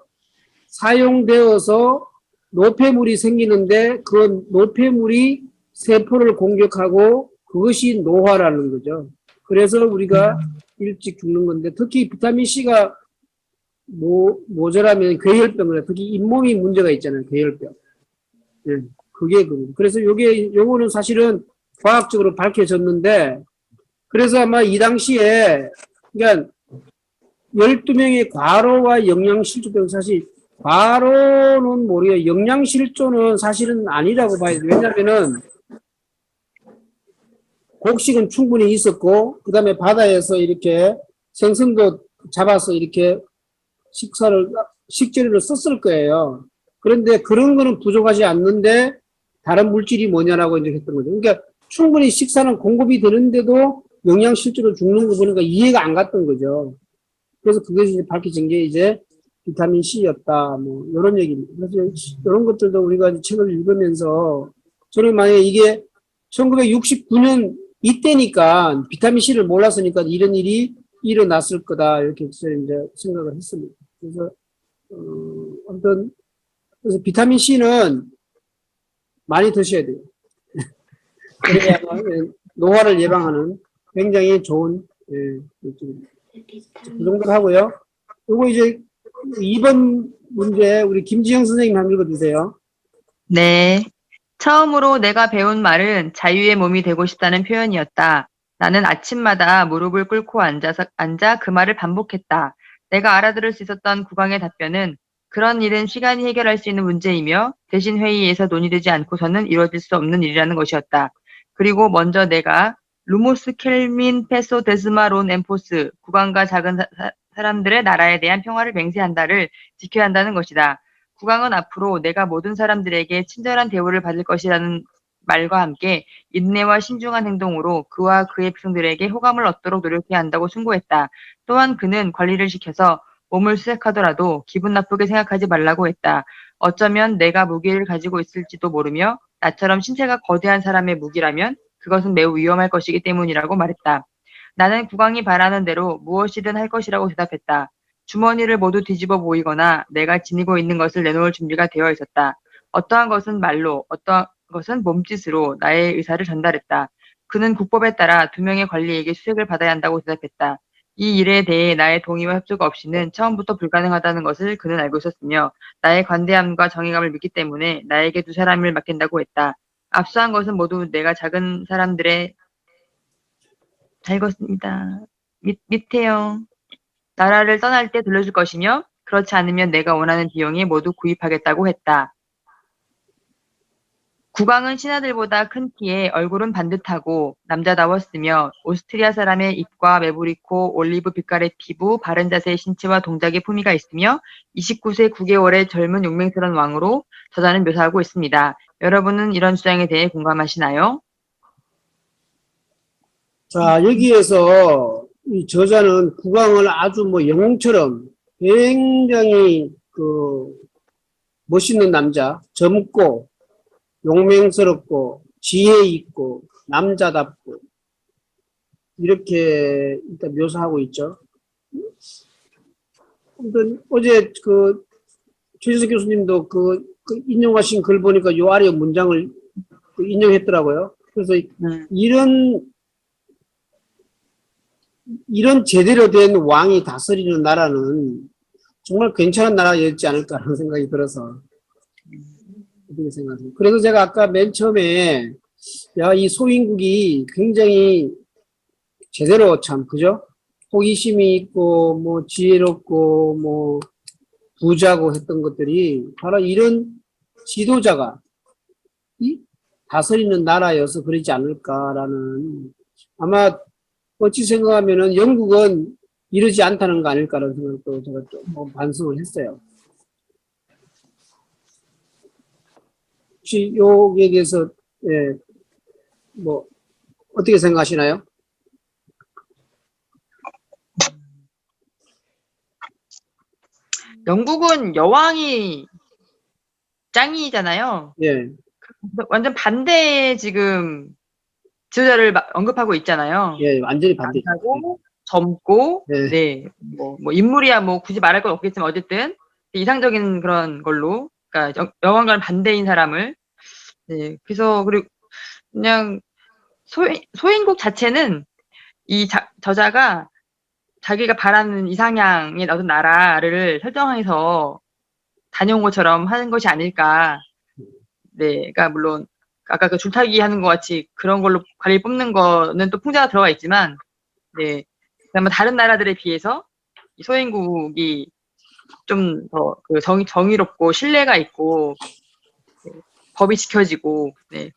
사용되어서 노폐물이 생기는데 그 노폐물이 세포를 공격하고 그것이 노화라는 거죠. 그래서 우리가 일찍 죽는 건데 특히 비타민 C가 모자라면 괴혈병을 특히 잇몸이 문제가 있잖아요. 괴혈병. 네, 그게 그래서 요거는 사실은 과학적으로 밝혀졌는데 그래서 아마 이 당시에 그러니까 12명의 과로와 영양실조 사실 과로는 모르겠어요. 영양실조는 사실은 아니라고 봐야 돼요. 왜냐면은 곡식은 충분히 있었고 그다음에 바다에서 이렇게 생선도 잡아서 이렇게 식재료를 썼을 거예요. 그런데 그런 거는 부족하지 않는데 다른 물질이 뭐냐라고 이제 했던 거죠. 그러니까 충분히 식사는 공급이 되는데도 영양실조로 죽는 거 보니까 이해가 안 갔던 거죠. 그래서 그것이 이제 밝혀진 게 이제 비타민 C였다, 뭐, 이런 얘기입니다. 그래서 이런 것들도 우리가 책을 읽으면서 저는 만약에 이게 1969년 이때니까 비타민 C를 몰랐으니까 이런 일이 일어났을 거다, 이렇게 저는 이제 생각을 했습니다. 그래서, 아무튼, 그래서 비타민 C는 많이 드셔야 돼요. 그래야 노화를 예방하는 굉장히 좋은, 물질입니다. 그 정도 하고요. 요거 이제 2번 문제 우리 김지영 선생님 한번 읽어주세요. 네. 처음으로 내가 배운 말은 자유의 몸이 되고 싶다는 표현이었다. 나는 아침마다 무릎을 꿇고 앉아 그 말을 반복했다. 내가 알아들을 수 있었던 국왕의 답변은 그런 일은 시간이 해결할 수 있는 문제이며 대신 회의에서 논의되지 않고서는 이루어질 수 없는 일이라는 것이었다. 그리고 먼저 내가 루모스 켈민 페소 데스마 론 엠포스 국왕과 작은 사람들의 나라에 대한 평화를 맹세한다를 지켜야 한다는 것이다. 국왕은 앞으로 내가 모든 사람들에게 친절한 대우를 받을 것이라는 말과 함께 인내와 신중한 행동으로 그와 그의 백성들에게 호감을 얻도록 노력해야 한다고 충고했다. 또한 그는 관리를 시켜서 몸을 수색하더라도 기분 나쁘게 생각하지 말라고 했다. 어쩌면 내가 무기를 가지고 있을지도 모르며 나처럼 신체가 거대한 사람의 무기라면 그것은 매우 위험할 것이기 때문이라고 말했다. 나는 국왕이 바라는 대로 무엇이든 할 것이라고 대답했다. 주머니를 모두 뒤집어 보이거나 내가 지니고 있는 것을 내놓을 준비가 되어 있었다. 어떠한 것은 말로, 어떠한 것은 몸짓으로 나의 의사를 전달했다. 그는 국법에 따라 2명의 관리에게 수색을 받아야 한다고 대답했다. 이 일에 대해 나의 동의와 협조가 없이는 처음부터 불가능하다는 것을 그는 알고 있었으며 나의 관대함과 정의감을 믿기 때문에 나에게 2사람을 맡긴다고 했다. 앞서한 것은 모두 내가 작은 사람들의 잘 읽었습니다. 밑에요. 나라를 떠날 때 돌려줄 것이며 그렇지 않으면 내가 원하는 비용에 모두 구입하겠다고 했다. 국왕은 신하들보다 큰 키에 얼굴은 반듯하고 남자다웠으며 오스트리아 사람의 입과 매부리 코, 올리브 빛깔의 피부, 바른 자세의 신체와 동작의 품위가 있으며 29세 9개월의 젊은 용맹스러운 왕으로 저자는 묘사하고 있습니다. 여러분은 이런 주장에 대해 공감하시나요? 자, 여기에서 이 저자는 국왕을 아주 뭐 영웅처럼 굉장히 그 멋있는 남자, 젊고 용맹스럽고 지혜 있고 남자답고 이렇게 일단 묘사하고 있죠. 아무튼 어제 그 최지석 교수님도 그 인용하신 글 보니까 요 아래 문장을 인용했더라고요. 그래서 이런 제대로 된 왕이 다스리는 나라는 정말 괜찮은 나라였지 않을까라는 생각이 들어서 어떻게 생각하세요? 그래서 제가 아까 맨 처음에 야, 이 소인국이 굉장히 제대로 참 그죠? 호기심이 있고 뭐 지혜롭고 뭐 부자고 했던 것들이 바로 이런 지도자가 이 다스리는 나라여서 그러지 않을까라는 아마 어찌 생각하면은 영국은 이러지 않다는 거 아닐까라는 생각도 제가 좀 반성을 했어요. 혹시 여기에 대해서 예, 뭐 어떻게 생각하시나요? 영국은 여왕이 짱이잖아요. 예, 완전 반대의 지금 지도자를 언급하고 있잖아요. 예, 완전히 반대. 강하고 젊고 네. 네, 뭐 인물이야 뭐 굳이 말할 건 없겠지만 어쨌든 이상적인 그런 걸로 그러니까 여왕과는 반대인 사람을 네, 그래서 그리고 그냥 소인국 자체는 이 저자가 자기가 바라는 이상향의 어떤 나라를 설정해서 다녀온 것처럼 하는 것이 아닐까. 네, 그러니까 물론 아까 그 줄타기 하는 것 같이 그런 걸로 관리 뽑는 거는 또 풍자가 들어가 있지만, 네, 그러면 다른 나라들에 비해서 이 소인국이 좀 더 그 정의롭고 신뢰가 있고 네, 법이 지켜지고, 네.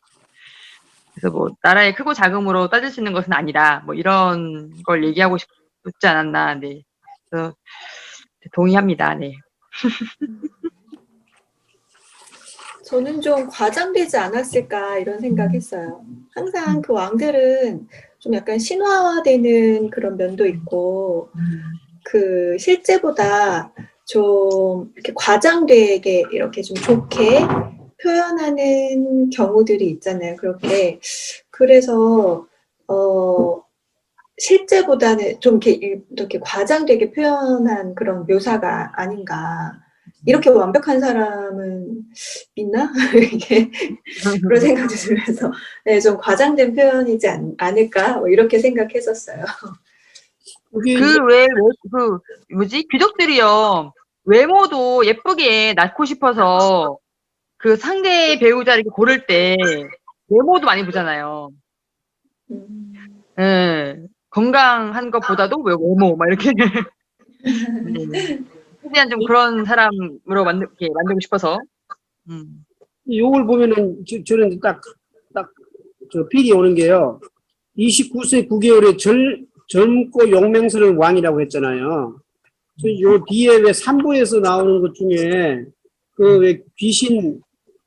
그래서 뭐 나라의 크고 작음으로 따질 수 있는 것은 아니다. 뭐 이런 걸 얘기하고 싶지 않았나. 네. 그래서 동의합니다. 네. 저는 좀 과장되지 않았을까 이런 생각했어요. 항상 그 왕들은 좀 약간 신화화되는 그런 면도 있고 그 실제보다 좀 이렇게 과장되게 이렇게 좀 좋게 표현하는 경우들이 있잖아요. 그렇게 그래서 실제보다는 좀 이렇게 과장되게 표현한 그런 묘사가 아닌가. 이렇게 완벽한 사람은 있나? 이렇게 그런 생각이 들면서 네, 좀 과장된 표현이지 않을까? 뭐 이렇게 생각했었어요. 뭐지? 귀족들이요. 외모도 예쁘게 낳고 싶어서 그 상대 배우자 이렇게 고를 때 외모도 많이 보잖아요. 네. 건강한 것보다도 외모, 막 이렇게. 최대한 좀 그런 사람으로 만들고 싶어서. 요걸 보면은 저는 딱 저 필이 오는 게요. 29세 9개월에 젊고 용맹스러운 왕이라고 했잖아요. 요 뒤에 왜 3부에서 나오는 것 중에 그 왜 귀신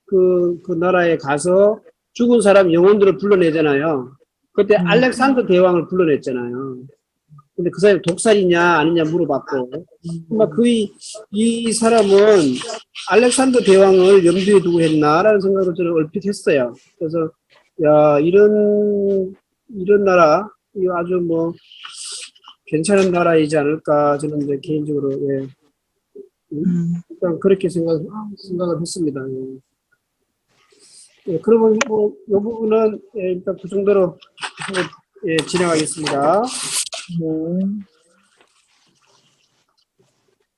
그 나라에 가서 죽은 사람 영혼들을 불러내잖아요. 그때 알렉산더 대왕을 불러냈잖아요. 근데 그 사람이 독살이냐 아니냐 물어봤고, 이 사람은 알렉산더 대왕을 염두에 두고 했나라는 생각을 저는 얼핏 했어요. 그래서 야 이런 나라 이거 아주 뭐 괜찮은 나라이지 않을까 저는 이제 개인적으로 예. 일단 그렇게 생각을 했습니다. 예, 그러면 뭐 이 부분은 예, 일단 그 정도로 예, 진행하겠습니다.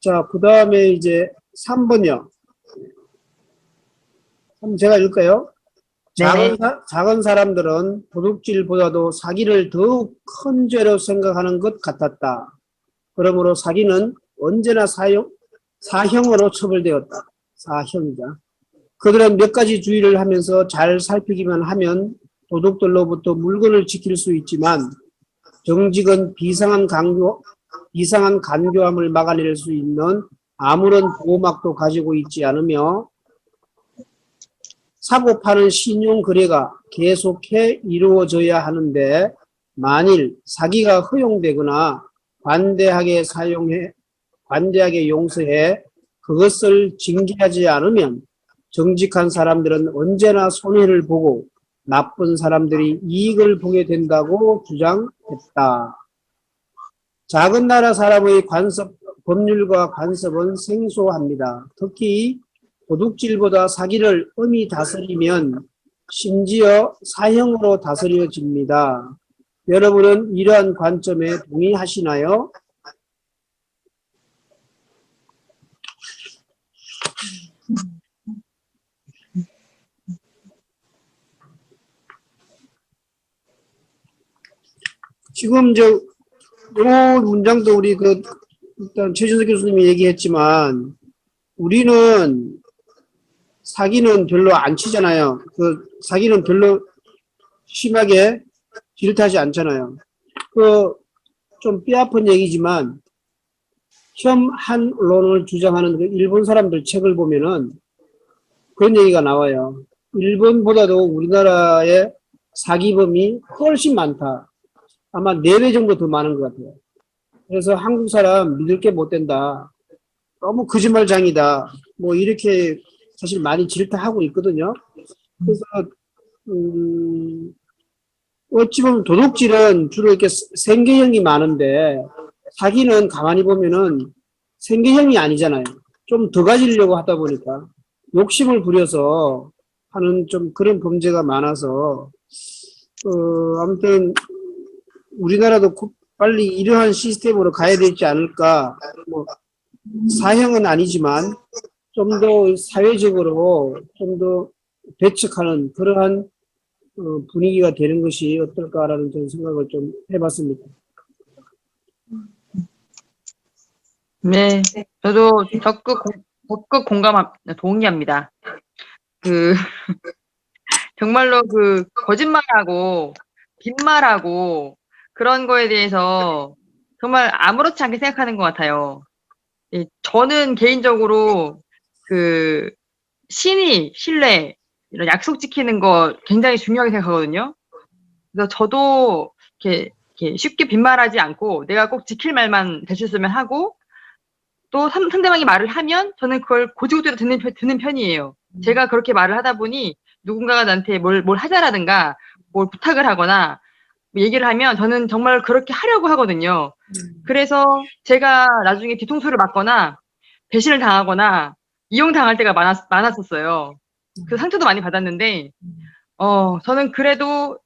자, 그 다음에 이제 3번이요. 한번 제가 읽을까요? 네. 작은 사람들은 도둑질보다도 사기를 더욱 큰 죄로 생각하는 것 같았다. 그러므로 사기는 언제나 사형으로 처벌되었다. 사형이다. 그들은 몇 가지 주의를 하면서 잘 살피기만 하면 도둑들로부터 물건을 지킬 수 있지만 정직은 비상한 간교함을 막아낼 수 있는 아무런 보호막도 가지고 있지 않으며 사고 파는 신용 거래가 계속해 이루어져야 하는데 만일 사기가 허용되거나 관대하게 용서해 그것을 징계하지 않으면 정직한 사람들은 언제나 손해를 보고 나쁜 사람들이 이익을 보게 된다고 주장했다. 작은 나라 사람의 법률과 간섭은 생소합니다. 특히 도둑질보다 사기를 엄히 다스리면 심지어 사형으로 다스려집니다. 여러분은 이러한 관점에 동의하시나요? 지금 요 문장도 우리 일단 최준석 교수님이 얘기했지만 우리는 사기는 별로 안 치잖아요. 사기는 별로 심하게 질타하지 않잖아요. 좀 뼈아픈 얘기지만 혐한론을 주장하는 일본 사람들 책을 보면은 그런 얘기가 나와요. 일본보다도 우리나라의 사기범이 훨씬 많다. 아마 4배 정도 더 많은 것 같아요. 그래서 한국 사람 믿을 게 못 된다. 너무 거짓말장이다. 뭐 이렇게 사실 많이 질타하고 있거든요. 그래서 어찌 보면 도둑질은 주로 이렇게 생계형이 많은데 사기는 가만히 보면은 생계형이 아니잖아요. 좀 더 가지려고 하다 보니까 욕심을 부려서 하는 좀 그런 범죄가 많아서 아무튼 우리나라도 빨리 이러한 시스템으로 가야 되지 않을까. 뭐 사형은 아니지만 좀 더 사회적으로 좀 더 배척하는 그러한 분위기가 되는 것이 어떨까라는 저는 생각을 좀 해봤습니다. 네, 저도 적극 동의합니다. 정말로 거짓말하고 빈말하고 그런 거에 대해서 정말 아무렇지 않게 생각하는 것 같아요. 저는 개인적으로 신뢰, 이런 약속 지키는 거 굉장히 중요하게 생각하거든요. 그래서 저도 이렇게 쉽게 빈말하지 않고 내가 꼭 지킬 말만 대충 하고 또 상대방이 말을 하면 저는 그걸 곧이곧대로 듣는 편이에요. 제가 그렇게 말을 하다 보니 누군가가 나한테 뭘 하자라든가 뭘 부탁을 하거나 얘기를 하면 저는 정말 그렇게 하려고 하거든요. 그래서 제가 나중에 뒤통수를 맞거나 배신을 당하거나 이용당할 때가 많았었어요. 그 상처도 많이 받았는데 저는 그래도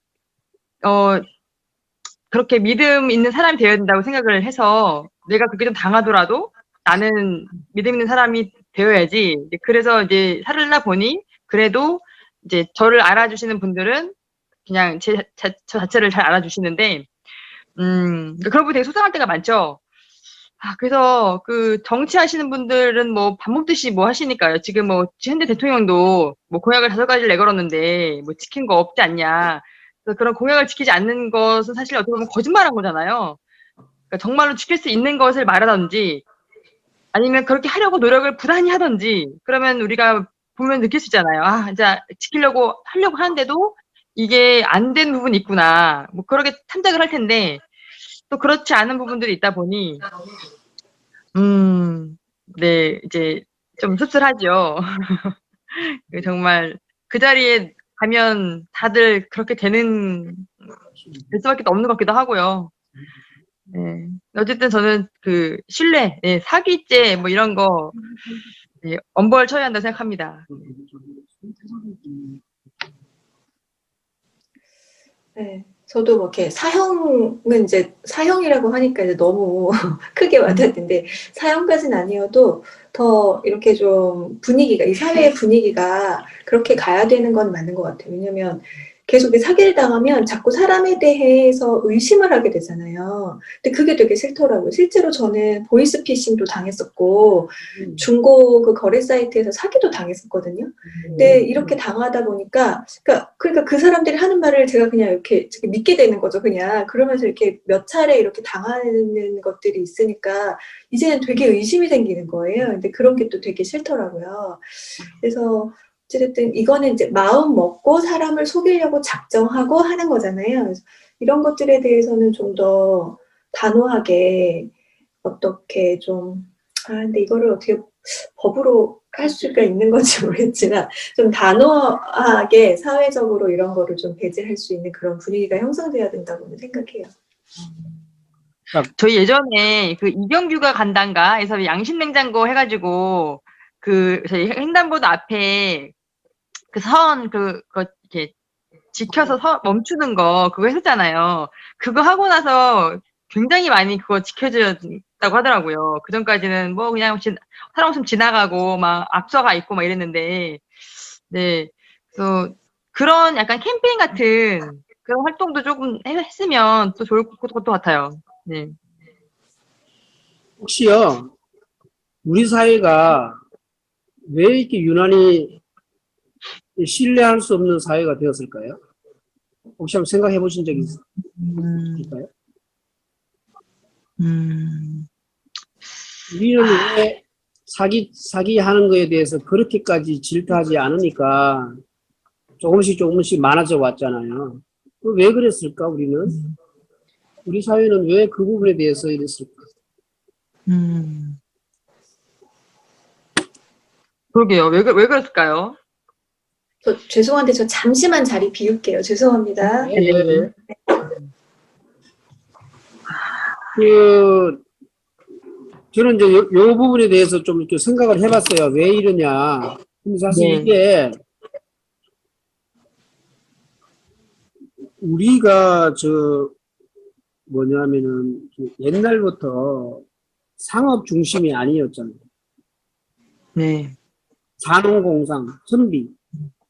그렇게 믿음 있는 사람이 되어야 된다고 생각을 해서 내가 그렇게 좀 당하더라도 나는 믿음 있는 사람이 되어야지. 그래서 이제 살다 보니 그래도 이제 저를 알아주시는 분들은 그냥 저 자체를 잘 알아주시는데 그런 분이 되게 속상할 때가 많죠. 그래서 정치하시는 분들은 뭐 밥 먹듯이 뭐 하시니까요. 지금 뭐 현재 대통령도 뭐 공약을 5가지를 내걸었는데 뭐 지킨 거 없지 않냐. 그래서 그런 공약을 지키지 않는 것은 사실 어떻게 보면 거짓말한 거잖아요. 그러니까 정말로 지킬 수 있는 것을 말하든지 아니면 그렇게 하려고 노력을 부단히 하든지 그러면 우리가 보면 느낄 수 있잖아요. 진짜 하려고 하는데도 이게 안 된 부분이 있구나. 뭐 그렇게 참작을 할 텐데 또 그렇지 않은 부분들이 있다 보니 네, 이제 좀 씁쓸하죠. 정말 그 자리에 가면 다들 그렇게 될 수밖에 없는 것 같기도 하고요. 네. 어쨌든 저는 신뢰, 사기죄 뭐 이런 거 엄벌 처해야 한다고 생각합니다. 네, 저도 뭐 이렇게 사형은 이제 사형이라고 하니까 이제 너무 크게 와닿는데 사형까지는 아니어도 더 이렇게 좀 분위기가 이 사회의 분위기가 그렇게 가야 되는 건 맞는 것 같아요. 왜냐면 계속 사기를 당하면 자꾸 사람에 대해서 의심을 하게 되잖아요. 근데 그게 되게 싫더라고요. 실제로 저는 보이스피싱도 당했었고 중고 거래 사이트에서 사기도 당했었거든요. 근데 이렇게 당하다 보니까 그러니까 그 사람들이 하는 말을 제가 그냥 이렇게 믿게 되는 거죠. 그냥 그러면서 이렇게 몇 차례 이렇게 당하는 것들이 있으니까 이제는 되게 의심이 생기는 거예요. 근데 그런 게 또 되게 싫더라고요. 그래서 어쨌든 이거는 이제 마음 먹고 사람을 속이려고 작정하고 하는 거잖아요. 이런 것들에 대해서는 좀 더 단호하게 어떻게 좀, 근데 이거를 어떻게 법으로 할 수가 있는 건지 모르겠지만, 좀 단호하게 사회적으로 이런 거를 좀 배제할 수 있는 그런 분위기가 형성돼야 된다고는 생각해요. 저희 예전에 그 이경규가 간단가 해서 양심냉장고 해가지고 그 저희 횡단보도 앞에 그 선 이렇게 지켜서 멈추는 거 그거 했었잖아요. 그거 하고 나서 굉장히 많이 그거 지켜졌다고 하더라고요. 그 전까지는 뭐 그냥 사람 없으면 지나가고 막 앞서가 있고 막 이랬는데, 네. 그래서 그런 약간 캠페인 같은 그런 활동도 조금 했으면 또 좋을 것 같아요. 네. 혹시요, 우리 사회가 왜 이렇게 유난히 신뢰할 수 없는 사회가 되었을까요? 혹시 한번 생각해 보신 적이 있을까요? 우리는 왜 사기하는 거에 대해서 그렇게까지 질투하지 않으니까 조금씩 많아져 왔잖아요. 왜 그랬을까, 우리는? 우리 사회는 왜 그 부분에 대해서 이랬을까? 그러게요. 왜 그랬을까요? 죄송한데 저 잠시만 자리 비울게요. 죄송합니다. 네. 저는 이제 요 부분에 대해서 좀 이렇게 생각을 해봤어요. 왜 이러냐. 근데 사실 네. 이게 우리가 뭐냐면은 옛날부터 상업 중심이 아니었잖아요. 네. 산업공상,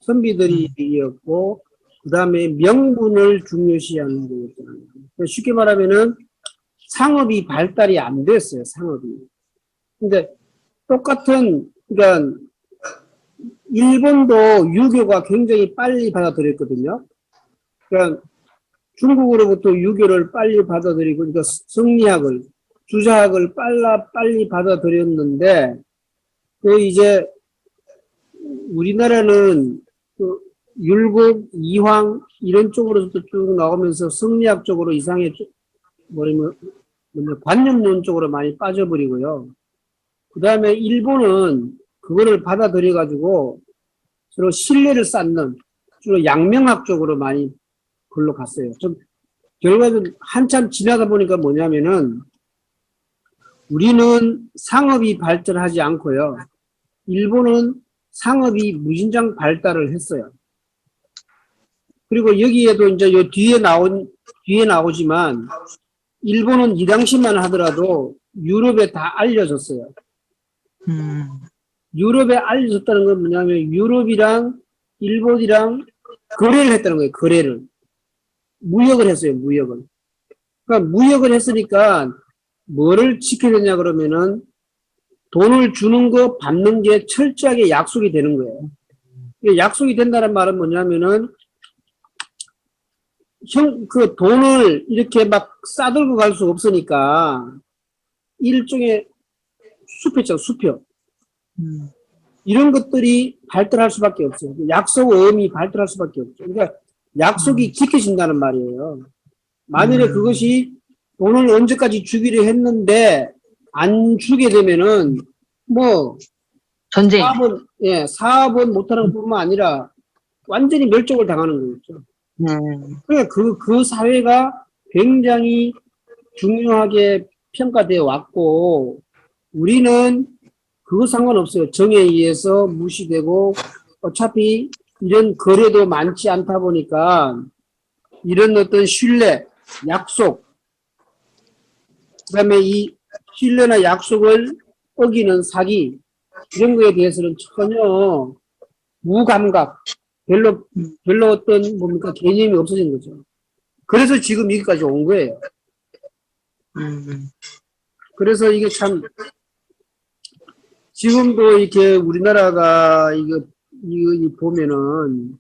선비들이었고, 그 다음에 명분을 중요시하는 거였잖아요. 쉽게 말하면은 상업이 발달이 안 됐어요, 상업이. 근데 그러니까 일본도 유교가 굉장히 빨리 받아들였거든요. 그러니까 중국으로부터 유교를 빨리 받아들이고, 그러니까 성리학을, 주자학을 빨리 받아들였는데, 이제 우리나라는 그 율곡, 이황 이런 쪽으로부터 쭉 나오면서 성리학 쪽으로 이상의 관념론 쪽으로 많이 빠져버리고요. 그 다음에 일본은 그거를 받아들여 가지고 서로 신뢰를 쌓는 주로 양명학 쪽으로 많이 글로 갔어요. 좀 결과는 한참 지나다 보니까 뭐냐면은 우리는 상업이 발전하지 않고요. 일본은 상업이 무진장 발달을 했어요. 그리고 여기에도 이제 요 뒤에 나오지만 일본은 이 당시만 하더라도 유럽에 다 알려졌어요. 유럽에 알려졌다는 건 뭐냐면 유럽이랑 일본이랑 거래를 했다는 거예요. 거래를. 무역을 했어요. 무역을. 그러니까 무역을 했으니까 뭐를 지켜야 되냐 그러면은 돈을 주는 거 받는 게 철저하게 약속이 되는 거예요. 약속이 된다는 말은 뭐냐면은 그 돈을 이렇게 막 싸들고 갈 수 없으니까 일종의 수표죠, 수표. 이런 것들이 발달할 수밖에 없어요. 약속 의미 발달할 수밖에 없죠. 그러니까 약속이 지켜진다는 말이에요. 만일에 그것이 돈을 언제까지 주기로 했는데 안 주게 되면은 뭐 전쟁. 사업은 못하는 것뿐만 아니라 완전히 멸종을 당하는 거겠죠. 그러니까 그 사회가 굉장히 중요하게 평가되어 왔고 우리는 그거 상관없어요. 정에 의해서 무시되고 어차피 이런 거래도 많지 않다 보니까 이런 어떤 신뢰, 약속 그다음에 이 신뢰나 약속을 어기는 사기 이런 거에 대해서는 전혀 무감각 별로 어떤 개념이 없어진 거죠. 그래서 지금 여기까지 온 거예요. 그래서 이게 참 지금도 이렇게 우리나라가 이거 보면은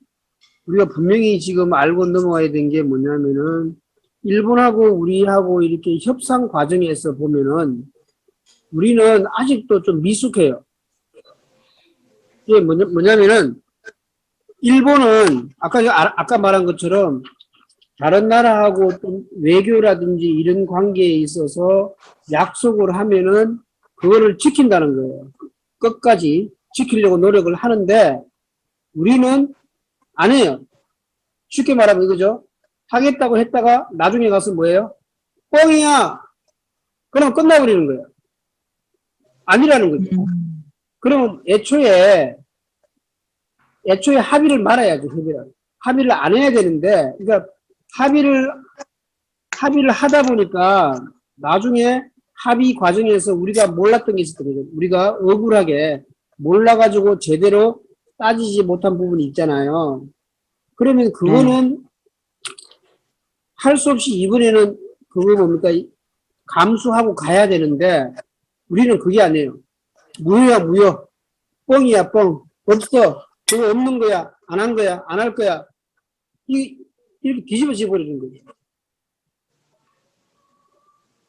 우리가 분명히 지금 알고 넘어와야 된 게 뭐냐면은 일본하고 우리하고 이렇게 협상 과정에서 보면은 우리는 아직도 좀 미숙해요. 이게 뭐냐면은 일본은 아까 말한 것처럼 다른 나라하고 또 외교라든지 이런 관계에 있어서 약속을 하면은 그거를 지킨다는 거예요. 끝까지 지키려고 노력을 하는데 우리는 안 해요. 쉽게 말하면 이거죠. 하겠다고 했다가 나중에 가서 뭐예요? 뻥이야. 그럼 끝나버리는 거예요. 아니라는 거죠. 그러면 애초에 합의를 말아야죠. 합의를 안 해야 되는데, 그러니까 합의를 하다 보니까 나중에 합의 과정에서 우리가 몰랐던 게 있었던 거죠. 우리가 억울하게 몰라가지고 제대로 따지지 못한 부분이 있잖아요. 그러면 그거는 할 수 없이 이번에는 그거 뭡니까? 감수하고 가야 되는데 우리는 그게 아니에요. 무효야 무효. 뻥이야 뻥. 없어. 그거 없는 거야. 안 한 거야. 안 할 거야. 이렇게 뒤집어져 버리는 거죠.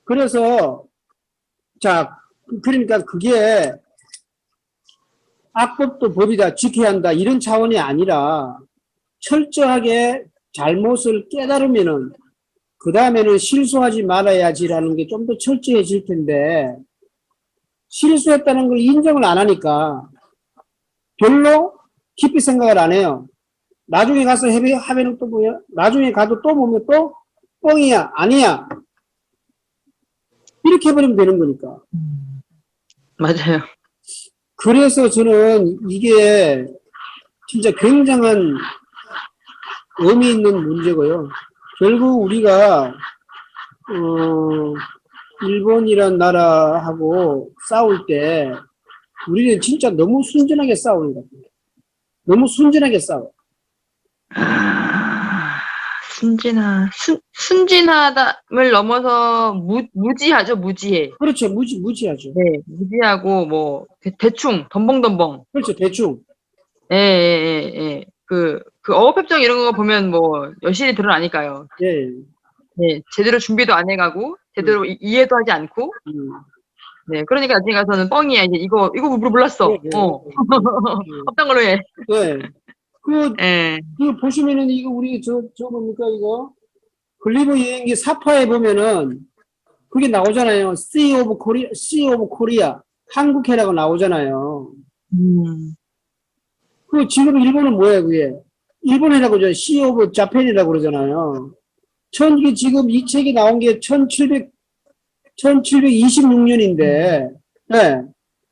그래서 자 그러니까 그게 악법도 법이다 지켜야 한다 이런 차원이 아니라 철저하게 잘못을 깨달으면은 그 다음에는 실수하지 말아야지라는 게 좀 더 철저해질 텐데 실수했다는 걸 인정을 안 하니까 별로 깊이 생각을 안 해요. 나중에 가서 하면은 또 뭐야? 나중에 가도 또 보면 또 뻥이야 아니야 이렇게 해버리면 되는 거니까. 맞아요. 그래서 저는 이게 진짜 굉장한 의미 있는 문제고요. 결국 우리가 일본이란 나라하고 싸울 때 우리는 진짜 너무 순진하게 싸우는 것 같아요. 너무 순진하게 싸워. 순진함을 넘어서 무지하죠, 무지해. 그렇죠. 무지하죠. 네, 무지하고 뭐 대충 덤벙덤벙. 그렇죠. 대충. 예, 예, 예, 예. 그 어업협정 이런 거 보면 뭐 여실히 드러나니까요. 예. 네, 제대로 준비도 안 해가고 제대로 이해도 하지 않고. 네, 그러니까 나중에 가서는 뻥이야. 이제 이거 몰랐어. 예, 예. 없던 걸로 해. 예. 예. 그 보시면은 이거 우리 저 뭡니까 이거 글리버 여행기 사파에 보면은 그게 나오잖아요. Sea of Korea 한국해라고 나오잖아요. 그 지금 일본은 뭐예요 그게? 일본이라고 그러죠. Sea of Japan이라고 그러잖아요. 이게 지금 이 책이 나온 게 1726년인데, 네.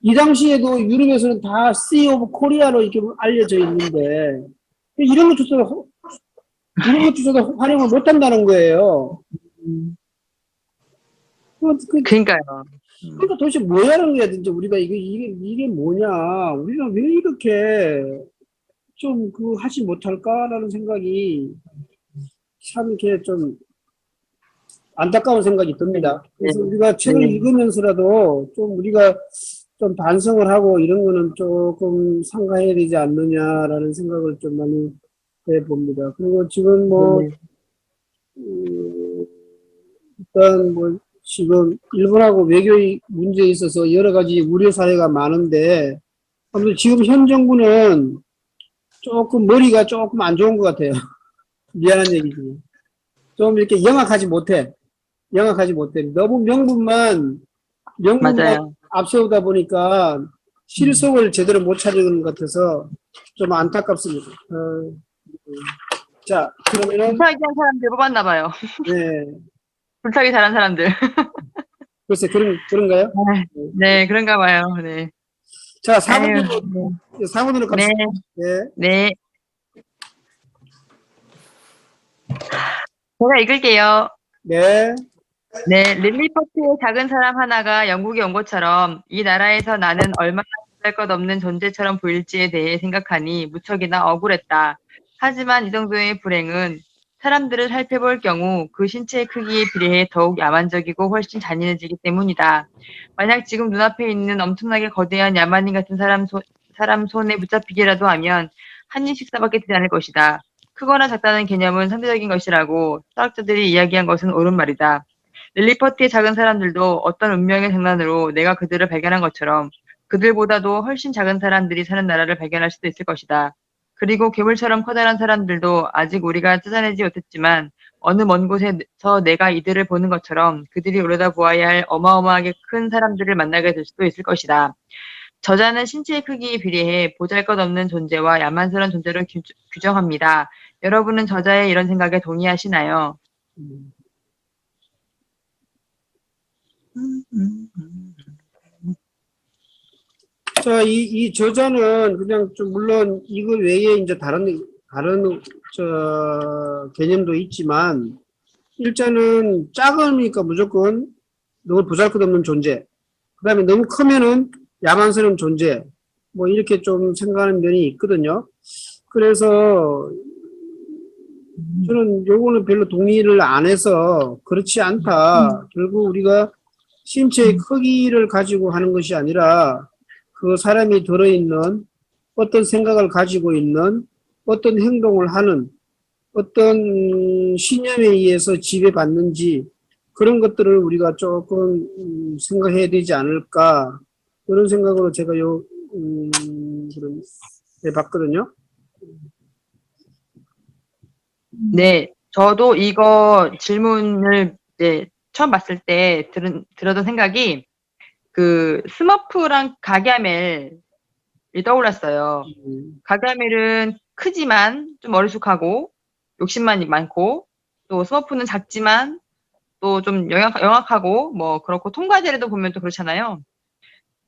이 당시에도 유럽에서는 다 Sea of Korea로 이렇게 알려져 있는데, 이런 것조차도 활용을 못 한다는 거예요. 그러니까요. 그러니까 도대체 뭐 하는 거야, 진짜 우리가 이게 뭐냐. 우리가 왜 이렇게 좀 하지 못할까라는 생각이 참 이렇게 좀 안타까운 생각이 듭니다. 그래서 우리가 책을 읽으면서라도 좀 우리가 좀 반성을 하고 이런 거는 조금 삼가해야 되지 않느냐라는 생각을 좀 많이 해봅니다. 그리고 지금 일단 지금 일본하고 외교의 문제에 있어서 여러 가지 우려 사례가 많은데 아무튼 지금 현 정부는 머리가 조금 안 좋은 것 같아요. 미안한 얘기지만 좀 이렇게 영악하지 못해. 너무 명분만 맞아요. 앞세우다 보니까 실속을 제대로 못 차리는 것 같아서 좀 안타깝습니다. 자, 그러면은 불타기 한 사람들 뽑았나 봐요. 네, 불타기 잘한 사람들. 글쎄 그런가요? 네, 그런가 봐요. 네. 자, 4번으로 갑시다. 네. 네. 제가 읽을게요. 네. 네, 릴리포트의 작은 사람 하나가 영국에 온 것처럼 이 나라에서 나는 얼마나 보잘것없는 존재처럼 보일지에 대해 생각하니 무척이나 억울했다. 하지만 이 정도의 불행은 사람들을 살펴볼 경우 그 신체의 크기에 비례해 더욱 야만적이고 훨씬 잔인해지기 때문이다. 만약 지금 눈앞에 있는 엄청나게 거대한 야만인 같은 사람 손에 붙잡히기라도 하면 한 입 식사밖에 되지 않을 것이다. 크거나 작다는 개념은 상대적인 것이라고 철학자들이 이야기한 것은 옳은 말이다. 릴리퍼트의 작은 사람들도 어떤 운명의 장난으로 내가 그들을 발견한 것처럼 그들보다도 훨씬 작은 사람들이 사는 나라를 발견할 수도 있을 것이다. 그리고 괴물처럼 커다란 사람들도 아직 우리가 찾아내지 못했지만 어느 먼 곳에서 내가 이들을 보는 것처럼 그들이 올려다보아야 할 어마어마하게 큰 사람들을 만나게 될 수도 있을 것이다. 저자는 신체의 크기에 비례해 보잘것없는 존재와 야만스러운 존재를 규정합니다. 여러분은 저자의 이런 생각에 동의하시나요? 자, 이 저자는 그냥 좀 물론 이거 외에 이제 다른 개념도 있지만 일자는 작으니까 무조건 너무 보잘것없는 존재. 그다음에 너무 크면은 야만스러운 존재. 뭐 이렇게 좀 생각하는 면이 있거든요. 그래서 저는 요거는 별로 동의를 안 해서 그렇지 않다. 결국 우리가 신체의 크기를 가지고 하는 것이 아니라 그 사람이 들어있는 어떤 생각을 가지고 있는 어떤 행동을 하는 어떤 신념에 의해서 지배받는지 그런 것들을 우리가 조금 생각해야 되지 않을까 그런 생각으로 제가 그런 해봤거든요. 네, 저도 이거 질문을 이제 처음 봤을 때 들었던 생각이 그 스머프랑 가갸멜이 떠올랐어요. 가갸멜은 크지만 좀 어리숙하고 욕심만 많고 또 스머프는 작지만 또 좀 영악하고 뭐 그렇고 통과제를 보면 또 그렇잖아요.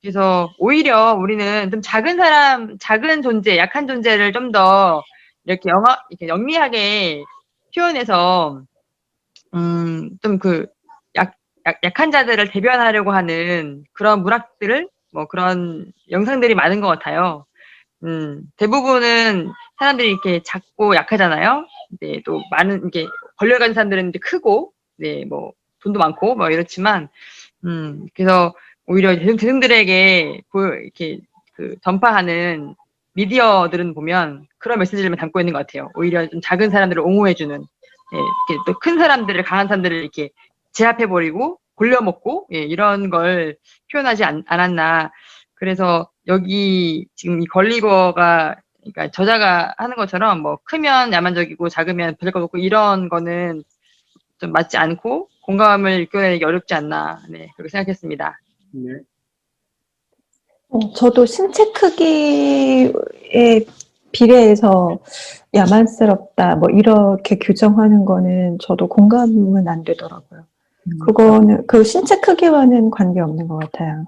그래서 오히려 우리는 좀 작은 존재, 약한 존재를 좀 더 이렇게 이렇게 영리하게 표현해서 좀 약한 자들을 대변하려고 하는 그런 문학들을 뭐 그런 영상들이 많은 것 같아요. 대부분은 사람들이 이렇게 작고 약하잖아요. 네, 또 많은 이게 권력 가진 사람들은 이제 크고, 네, 뭐 돈도 많고 뭐 이렇지만, 그래서 오히려 대중들에게 이렇게 그 전파하는 미디어들은 보면 그런 메시지를 담고 있는 것 같아요. 오히려 좀 작은 사람들을 옹호해주는, 예, 이렇게 또 큰 사람들을 강한 사람들을 이렇게 제압해버리고 골려먹고 예, 이런 걸 표현하지 않았나. 그래서 여기 지금 이 걸리버가 그러니까 저자가 하는 것처럼 뭐 크면 야만적이고 작으면 보잘것없고 이런 거는 좀 맞지 않고 공감을 이끌어내기 어렵지 않나 네, 그렇게 생각했습니다. 네. 저도 신체 크기에 비례해서 야만스럽다, 뭐, 이렇게 규정하는 거는 저도 공감은 안 되더라고요. 그거는, 그 신체 크기와는 관계없는 것 같아요.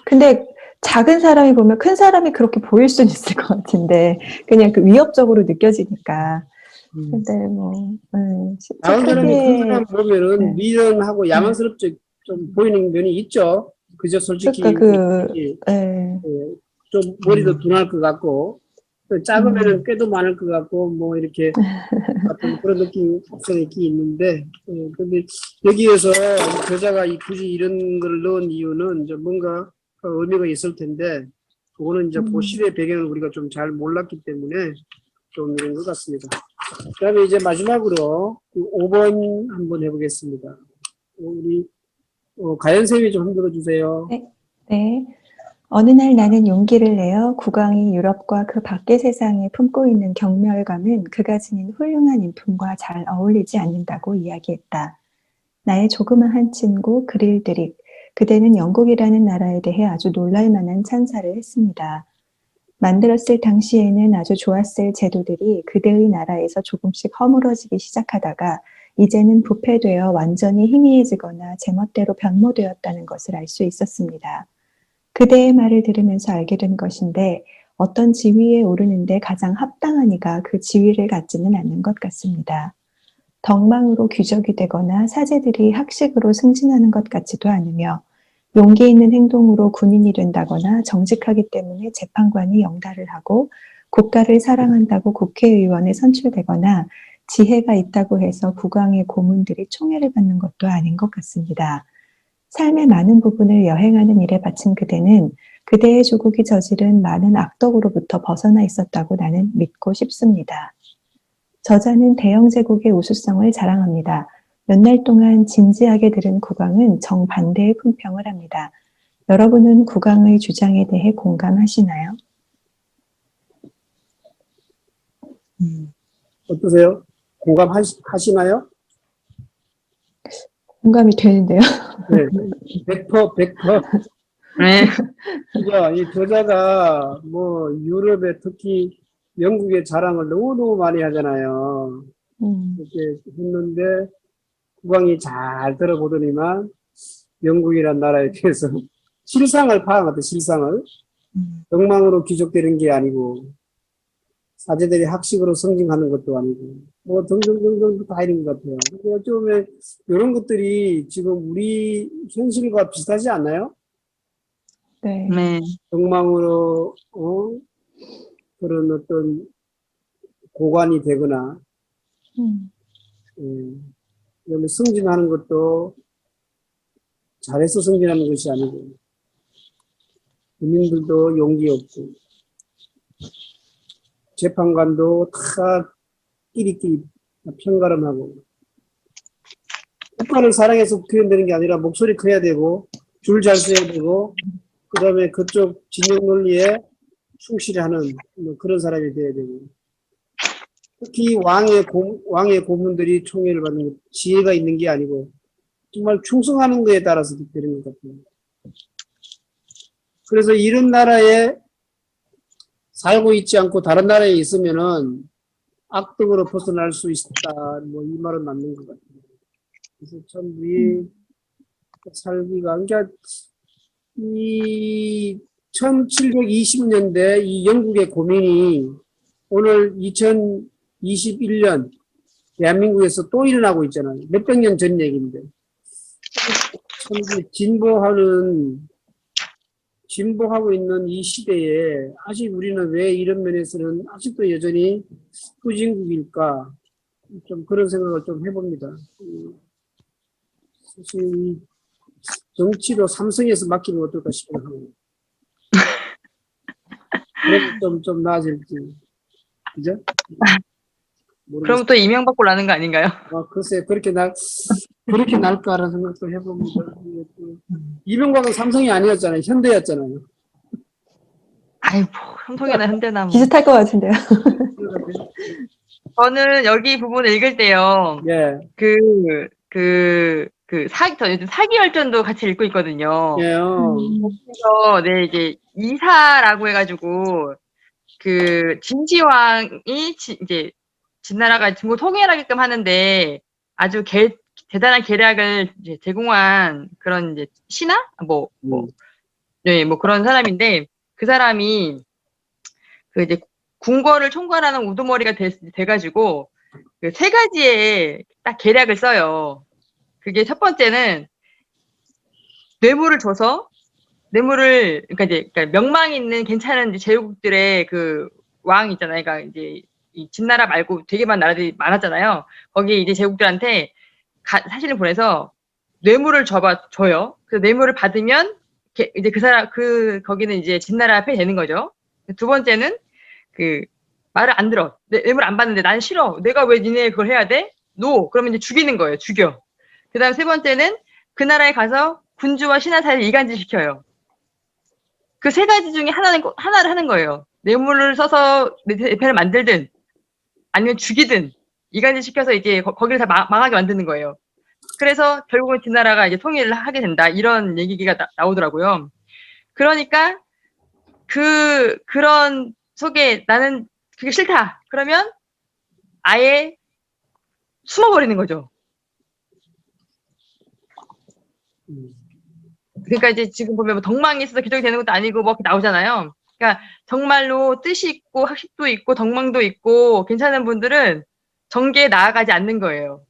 근데 작은 사람이 보면 큰 사람이 그렇게 보일 수는 있을 것 같은데, 그냥 그 위협적으로 느껴지니까. 근데 뭐, 신체 작은 사람이 큰 사람 크기에, 보면은 미련하고 야만스럽게 좀 보이는 면이 있죠. 그저 솔직히 좀 머리도 둔할 것 같고 작으면은 꾀도 많을 것 같고 뭐 이렇게 같은 그런 느낌이 있긴 있는데 근데 여기에서 저자가 굳이 이런 걸 넣은 이유는 이제 뭔가 의미가 있을 텐데 그거는 이제 그 시대 배경을 우리가 좀 잘 몰랐기 때문에 좀 이런 것 같습니다. 그다음에 이제 마지막으로 5번 한번 해보겠습니다. 우리 가연쌤이 좀 흔들어 주세요. 네. 어느 날 나는 용기를 내어 국왕이 유럽과 그 밖의 세상에 품고 있는 경멸감은 그가 지닌 훌륭한 인품과 잘 어울리지 않는다고 이야기했다. 나의 조그마한 친구 그릴드릭, 그대는 영국이라는 나라에 대해 아주 놀랄만한 찬사를 했습니다. 만들었을 당시에는 아주 좋았을 제도들이 그대의 나라에서 조금씩 허물어지기 시작하다가 이제는 부패되어 완전히 희미해지거나 제멋대로 변모되었다는 것을 알 수 있었습니다. 그대의 말을 들으면서 알게 된 것인데 어떤 지위에 오르는데 가장 합당한 이가 그 지위를 갖지는 않는 것 같습니다. 덕망으로 귀족이 되거나 사제들이 학식으로 승진하는 것 같지도 않으며 용기 있는 행동으로 군인이 된다거나 정직하기 때문에 재판관이 영달을 하고 국가를 사랑한다고 국회의원에 선출되거나 지혜가 있다고 해서 국왕의 고문들이 총애를 받는 것도 아닌 것 같습니다. 삶의 많은 부분을 여행하는 일에 바친 그대는 그대의 조국이 저지른 많은 악덕으로부터 벗어나 있었다고 나는 믿고 싶습니다. 저자는 대영 제국의 우수성을 자랑합니다. 몇 날 동안 진지하게 들은 국왕은 정반대의 품평을 합니다. 여러분은 국왕의 주장에 대해 공감하시나요? 어떠세요? 공감하시나요? 공감이 되는데요. 네. 100%. 네. 그죠? 이 저자가 뭐 유럽에 특히 영국의 자랑을 너무너무 많이 하잖아요. 이렇게 했는데 국왕이 잘 들어보더니만 영국이란 나라에 대해서 실상을 파악하다 실상을 욕망으로 귀족되는 게 아니고 사제들이 학식으로 성징하는 것도 아니고 뭐 등등등등 다 이런 것 같아요. 근데 어쩌면 이런 것들이 지금 우리 현실과 비슷하지 않나요? 네. 네. 욕망으로 그런 어떤 고관이 되거나 그다음에 승진하는 것도 잘해서 승진하는 것이 아니고 국민들도 용기 없고 재판관도 다 끼리끼리 편가름하고 국가를 사랑해서 표현되는 게 아니라 목소리 커야 되고 줄 잘 서야 되고 그 다음에 그쪽 진영 논리에 충실하는 뭐 그런 사람이 돼야 되고 특히 왕의 고문들이 총애를 받는 것, 지혜가 있는 게 아니고 정말 충성하는 거에 따라서 되는 것 같아요. 그래서 이런 나라에 살고 있지 않고 다른 나라에 있으면은 악덕으로 벗어날 수 있다. 뭐 이 말은 맞는 것 같아요. 그래서 참 우리 살기가 그러니까 이 1720년대 이 영국의 고민이 오늘 2021년 대한민국에서 또 일어나고 있잖아요. 몇백 년 전 얘기인데. 참 진보하고 있는 이 시대에 아직 우리는 왜 이런 면에서는 아직도 여전히 후진국일까? 좀 그런 생각을 좀 해봅니다. 사실 이 정치도 삼성에서 맡기면 어떨까 싶어요. 그래도 좀 나아질지. 그죠? 그럼 또 이명박 꼴 나는 거 아닌가요? 글쎄, 그렇게 날까라는 생각도 해봅니다. 이명박은 삼성이 아니었잖아요. 현대였잖아요. 아이고, 삼성이나 현대나 뭐. 비슷할 것 같은데요. 저는 여기 부분을 읽을 때요. 예, 저 요즘 사기 열전도 같이 읽고 있거든요. 예, 그래서, 네, 이제, 이사라고 해가지고, 진시황이, 이제, 진나라가 중국 통일하게끔 하는데, 아주 대단한 계략을 이제 제공한 그런 이제, 신하? 네, 뭐 그런 사람인데, 그 사람이, 이제, 궁궐을 총괄하는 우두머리가 돼가지고, 그 세 가지의 딱 계략을 써요. 그게 첫 번째는 뇌물을 줘서 그러니까 명망 있는 괜찮은 이제 제국들의 그 왕 있잖아요. 그러니까 이제 이 진나라 말고 되게 많은 나라들이 많았잖아요. 거기 이제 제국들한테 사신을 보내서 뇌물을 줘요. 그 뇌물을 받으면 이제 거기는 이제 진나라 편이 되는 거죠. 두 번째는 말을 안 들어. 뇌물 안 받는데 난 싫어. 내가 왜 니네 그걸 해야 돼? 그러면 이제 죽이는 거예요. 죽여. 그 다음 세 번째는 그 나라에 가서 군주와 신하 사이를 이간질시켜요. 그 세 가지 중에 하나를 하는 거예요. 뇌물을 써서 대편을 만들든 아니면 죽이든 이간질시켜서 이제 거기를 다 망하게 만드는 거예요. 그래서 결국은 진나라가 이제 통일을 하게 된다. 이런 얘기가 나오더라고요. 그러니까 그런 속에 나는 그게 싫다. 그러면 아예 숨어버리는 거죠. 그러니까 이제 지금 보면 뭐 덕망이 있어서 기적이 되는 것도 아니고 뭐 이렇게 나오잖아요. 그러니까 정말로 뜻이 있고 학식도 있고 덕망도 있고 괜찮은 분들은 정계에 나아가지 않는 거예요.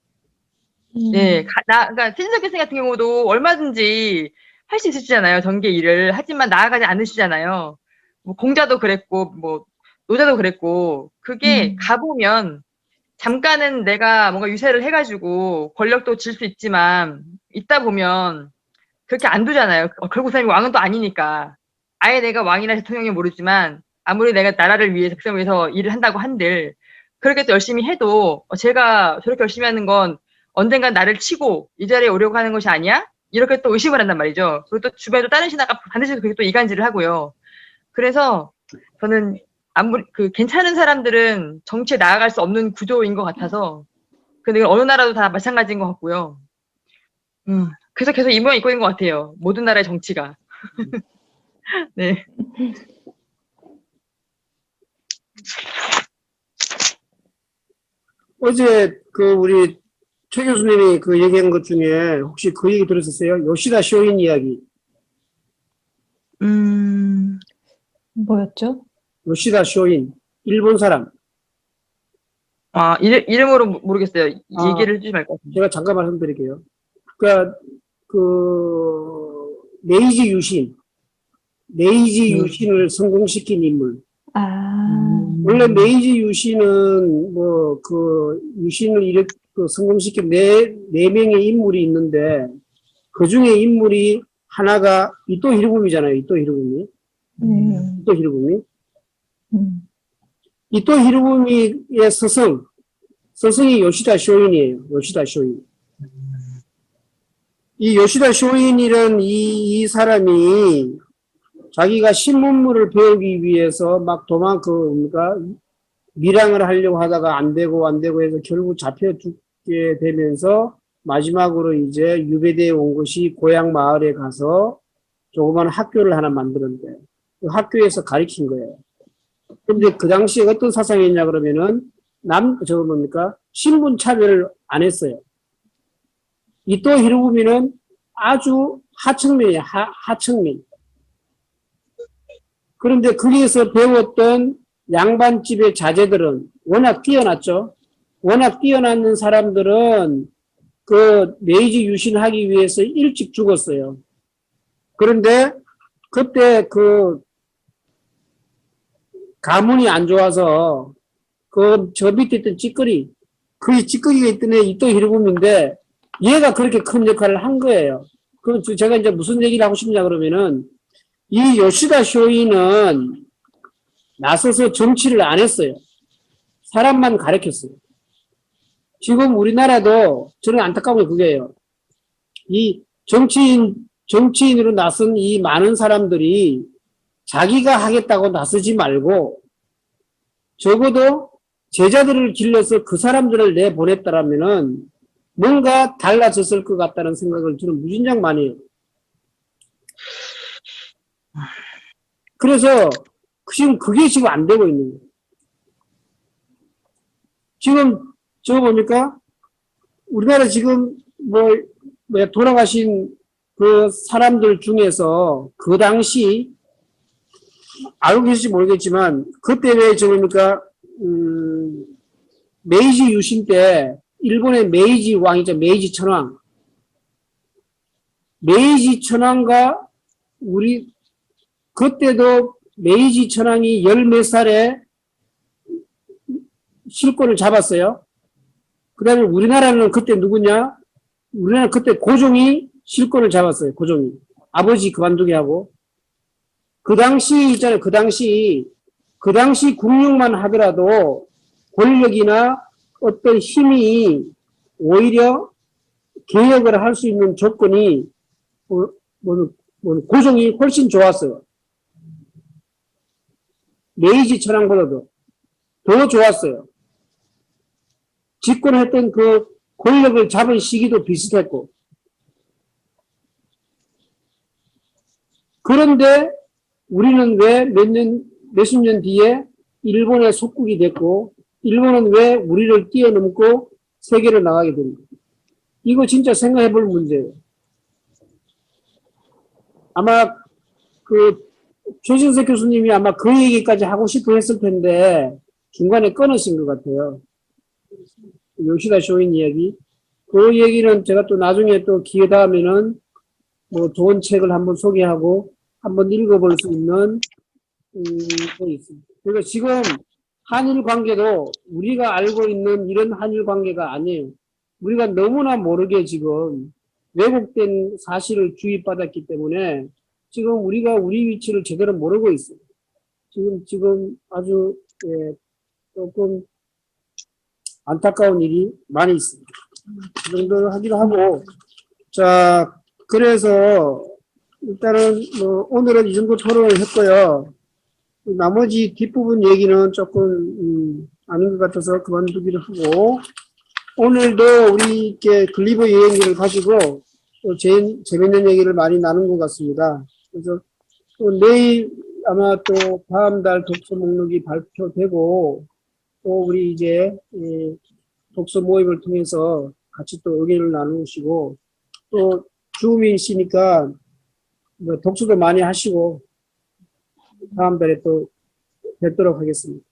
네, 그러니까 최진석 교수님 같은 경우도 얼마든지 할 수 있으시잖아요. 정계 일을. 하지만 나아가지 않으시잖아요. 뭐 공자도 그랬고 뭐 노자도 그랬고 그게 가보면 잠깐은 내가 뭔가 유세를 해가지고 권력도 질 수 있지만 있다 보면 그렇게 안 두잖아요. 결국 그 사람이 왕은 또 아니니까. 아예 내가 왕이나 대통령이 모르지만 아무리 내가 나라를 위해서 백성을 위해서 일을 한다고 한들 그렇게 또 열심히 해도 제가 저렇게 열심히 하는 건 언젠간 나를 치고 이 자리에 오려고 하는 것이 아니야? 이렇게 또 의심을 한단 말이죠. 그리고 또 주변에도 다른 신하가 반드시 그렇게 또 이간질을 하고요. 그래서 저는 아무리 그 괜찮은 사람들은 정치에 나아갈 수 없는 구조인 것 같아서 근데 어느 나라도 다 마찬가지인 것 같고요. 그래서 계속 이 모양 입고 있는 것 같아요. 모든 나라의 정치가. 네. 어제 그 우리 최 교수님이 그 얘기한 것 중에 혹시 그 얘기 들으셨어요? 요시다 쇼인 이야기. 뭐였죠? 요시다 쇼인. 일본 사람. 아, 이름으로 모르겠어요. 얘기를 해주지 말고. 제가 잠깐 말씀드릴게요. 그러니까 그 메이지 유신을 성공시킨 인물. 원래 메이지 유신은 뭐 그 유신을 성공시킨 네 명의 인물이 있는데 그 중에 인물이 하나가 이토 히로부미잖아요. 이토 히로부미. 이토 히로부미의 스승이 요시다 쇼인이에요. 요시다 쇼인. 이 요시다 쇼인이란 이 사람이 자기가 신문물을 배우기 위해서 막 밀항을 하려고 하다가 안 되고 해서 결국 잡혀 죽게 되면서 마지막으로 이제 유배대에 온 것이 고향 마을에 가서 조그만 학교를 하나 만들었는데 그 학교에서 가르친 거예요. 그런데 그 당시에 어떤 사상이었냐 그러면은 신분 차별을 안 했어요. 이토 히로부미는 아주 하층민이에요. 하층민. 그런데 거기에서 배웠던 양반집의 자제들은 워낙 뛰어났죠. 워낙 뛰어난 사람들은 그 메이지 유신하기 위해서 일찍 죽었어요. 그런데 그때 그 가문이 안 좋아서 저 밑에 있던 찌꺼기, 그 찌꺼기가 있던 애 이토 히로부미인데 얘가 그렇게 큰 역할을 한 거예요. 그 제가 이제 무슨 얘기를 하고 싶냐 그러면은 이 요시다 쇼인은 나서서 정치를 안 했어요. 사람만 가르쳤어요. 지금 우리나라도 저는 안타까운 게 그게요. 이 정치인으로 나선 이 많은 사람들이 자기가 하겠다고 나서지 말고 적어도 제자들을 길러서 그 사람들을 내보냈다라면은 뭔가 달라졌을 것 같다는 생각을 저는 무진장 많이 해요. 그래서 지금 그게 지금 안 되고 있는 거예요. 지금 저거 보니까 우리나라 지금 돌아가신 그 사람들 중에서 그 당시 알고 계실지 모르겠지만 그때 왜 저겁니까 메이지 유신 때 일본의 메이지 왕이죠. 메이지 천황. 메이지 천황과 그때도 메이지 천황이 14몇 살에 실권을 잡았어요. 그 다음에 우리나라는 그때 누구냐? 우리나라 그때 고종이 실권을 잡았어요. 고종이. 아버지 그만두게 하고. 그 당시 있잖아요. 그 당시 국력만 하더라도 권력이나 어떤 힘이 오히려 개혁을 할 수 있는 조건이 고종이 훨씬 좋았어요. 메이지 천황보다도 더 좋았어요. 집권했던 그 권력을 잡은 시기도 비슷했고. 그런데 우리는 왜 몇십 년 뒤에 일본의 속국이 됐고, 일본은 왜 우리를 뛰어넘고 세계로 나가게 됩니까? 이거 진짜 생각해 볼 문제예요. 아마 최진석 교수님이 아마 그 얘기까지 하고 싶어 했을 텐데 중간에 끊으신 것 같아요. 요시다 쇼인 이야기. 그 얘기는 제가 또 나중에 또 기회 닿으면은 좋은 책을 한번 소개하고 한번 읽어볼 수 있는 게 있습니다. 그러니까 지금 한일 관계도 우리가 알고 있는 이런 한일 관계가 아니에요. 우리가 너무나 모르게 지금 왜곡된 사실을 주입받았기 때문에 지금 우리가 우리 위치를 제대로 모르고 있어요. 지금 아주 조금 안타까운 일이 많이 있습니다. 그 정도 하기로 하고, 자, 그래서 일단은 오늘은 이 정도 토론을 했고요. 나머지 뒷부분 얘기는 조금 아닌 것 같아서 그만두기로 하고, 오늘도 우리 이렇게 글리버 여행기를 가지고 또 재밌는 얘기를 많이 나눈 것 같습니다. 그래서 또 내일 아마 또 다음 달 독서 목록이 발표되고, 또 우리 이제 독서 모임을 통해서 같이 또 의견을 나누시고, 또 주우민 씨니까 뭐 독서도 많이 하시고 다음 달에 또 뵙도록 하겠습니다.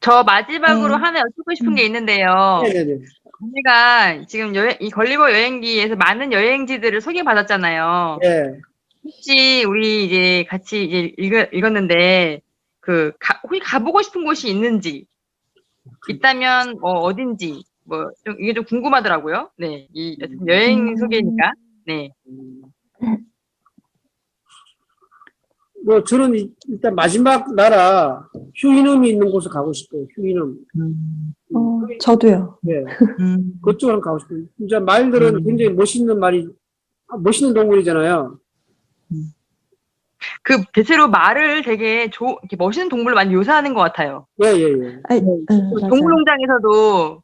저 마지막으로 네. 하나 여쭙고 싶은 게 있는데요. 네네네. 우리가 지금 이 걸리버 여행기에서 많은 여행지들을 소개받았잖아요. 네. 혹시 우리 이제 같이 이제 읽었는데 혹시 가보고 싶은 곳이 있는지 있다면 뭐 어딘지 뭐 좀 이게 좀 궁금하더라고요. 네, 이 여행 소개니까. 네. 뭐 저는 일단 마지막 나라 휴이넘이 있는 곳을 가고 싶어요. 휴이넘. 저도요. 네. 그쪽으로 가고 싶어요. 진짜 말들은 굉장히 멋있는 동물이잖아요. 대체로 말을 되게 이렇게 멋있는 동물로 많이 묘사하는 것 같아요. 예, 예, 예. 맞아요. 동물농장에서도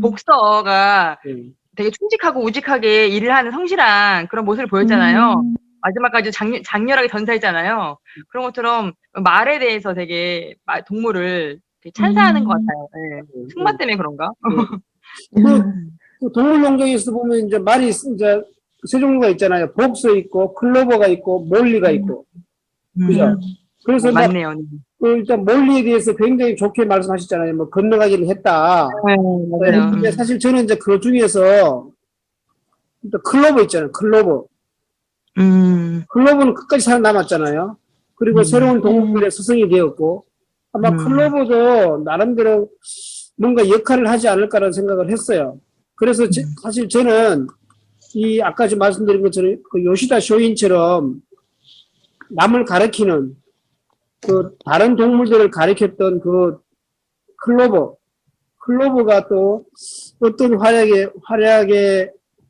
복서가 예. 되게 충직하고 우직하게 일을 하는 성실한 그런 모습을 보였잖아요. 마지막까지 장렬하게 전사했잖아요. 그런 것처럼 말에 대해서 되게 동물을 되게 찬사하는 것 같아요. 네. 승마 때문에 그런가? 그 동물농장에서 보면 이제 말이 이제 세 종류가 있잖아요. 복서 있고, 클로버가 있고, 몰리가 있고. 그죠? 그래서 막, 맞네요. 일단 몰리에 대해서 굉장히 좋게 말씀하셨잖아요. 뭐, 건너가기를 했다. 맞아요. 근데 사실 저는 이제 그 중에서, 일단 클로버 있잖아요. 클로버. 클로버는 끝까지 살아남았잖아요. 그리고 새로운 동물들의 스승이 되었고, 아마 클로버도 나름대로 뭔가 역할을 하지 않을까라는 생각을 했어요. 그래서 사실 저는 아까 좀 말씀드린 것처럼 그 요시다 쇼인처럼 남을 가르치는 그 다른 동물들을 가르쳤던 그 클로버가 또 어떤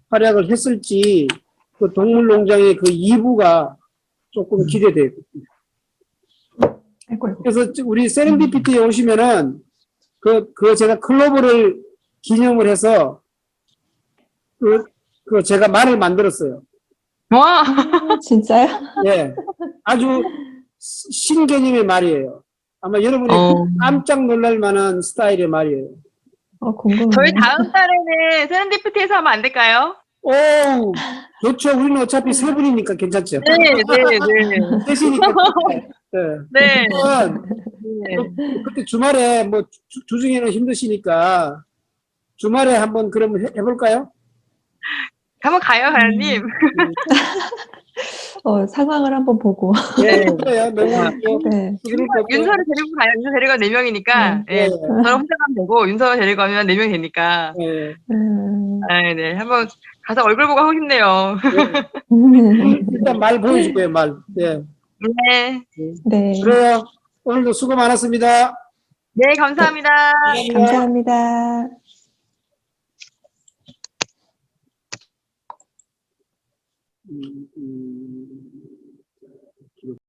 활약을 했을지 그 동물농장의 그 2부가 조금 기대돼요. 그래서 우리 세렌디피티에 오시면은 제가 클로버를 기념을 해서 제가 말을 만들었어요. 와, 진짜요? 예. 아주 신개념의 말이에요. 아마 여러분이 깜짝 놀랄 만한 스타일의 말이에요. 궁금해요. 저희 다음 달에는 세렌디피티에서 하면 안 될까요? 오, 좋죠. 우리는 어차피 세 분이니까 괜찮죠. 네, 네, 네. 셋이니까. 네. 네. 그때 주말에 뭐 주중에는 힘드시니까 주말에 한번 그럼 해볼까요? 한번 가요, 가연님. 상황을 한번 보고. 네, 그래요. 너무 네. 윤서를 데리고 가요. 윤서 데리고 가면 4명이니까. 네. 저는 혼자 가면 되고, 윤서 데리고 가면 4명 되니까. 네. 네. 한번 가서 얼굴 보고 하고 싶네요. 일단 말 보여줄게요, 말. 네. 네. 네. 그래요. 오늘도 수고 많았습니다. 네, 감사합니다. 감사합니다. 음.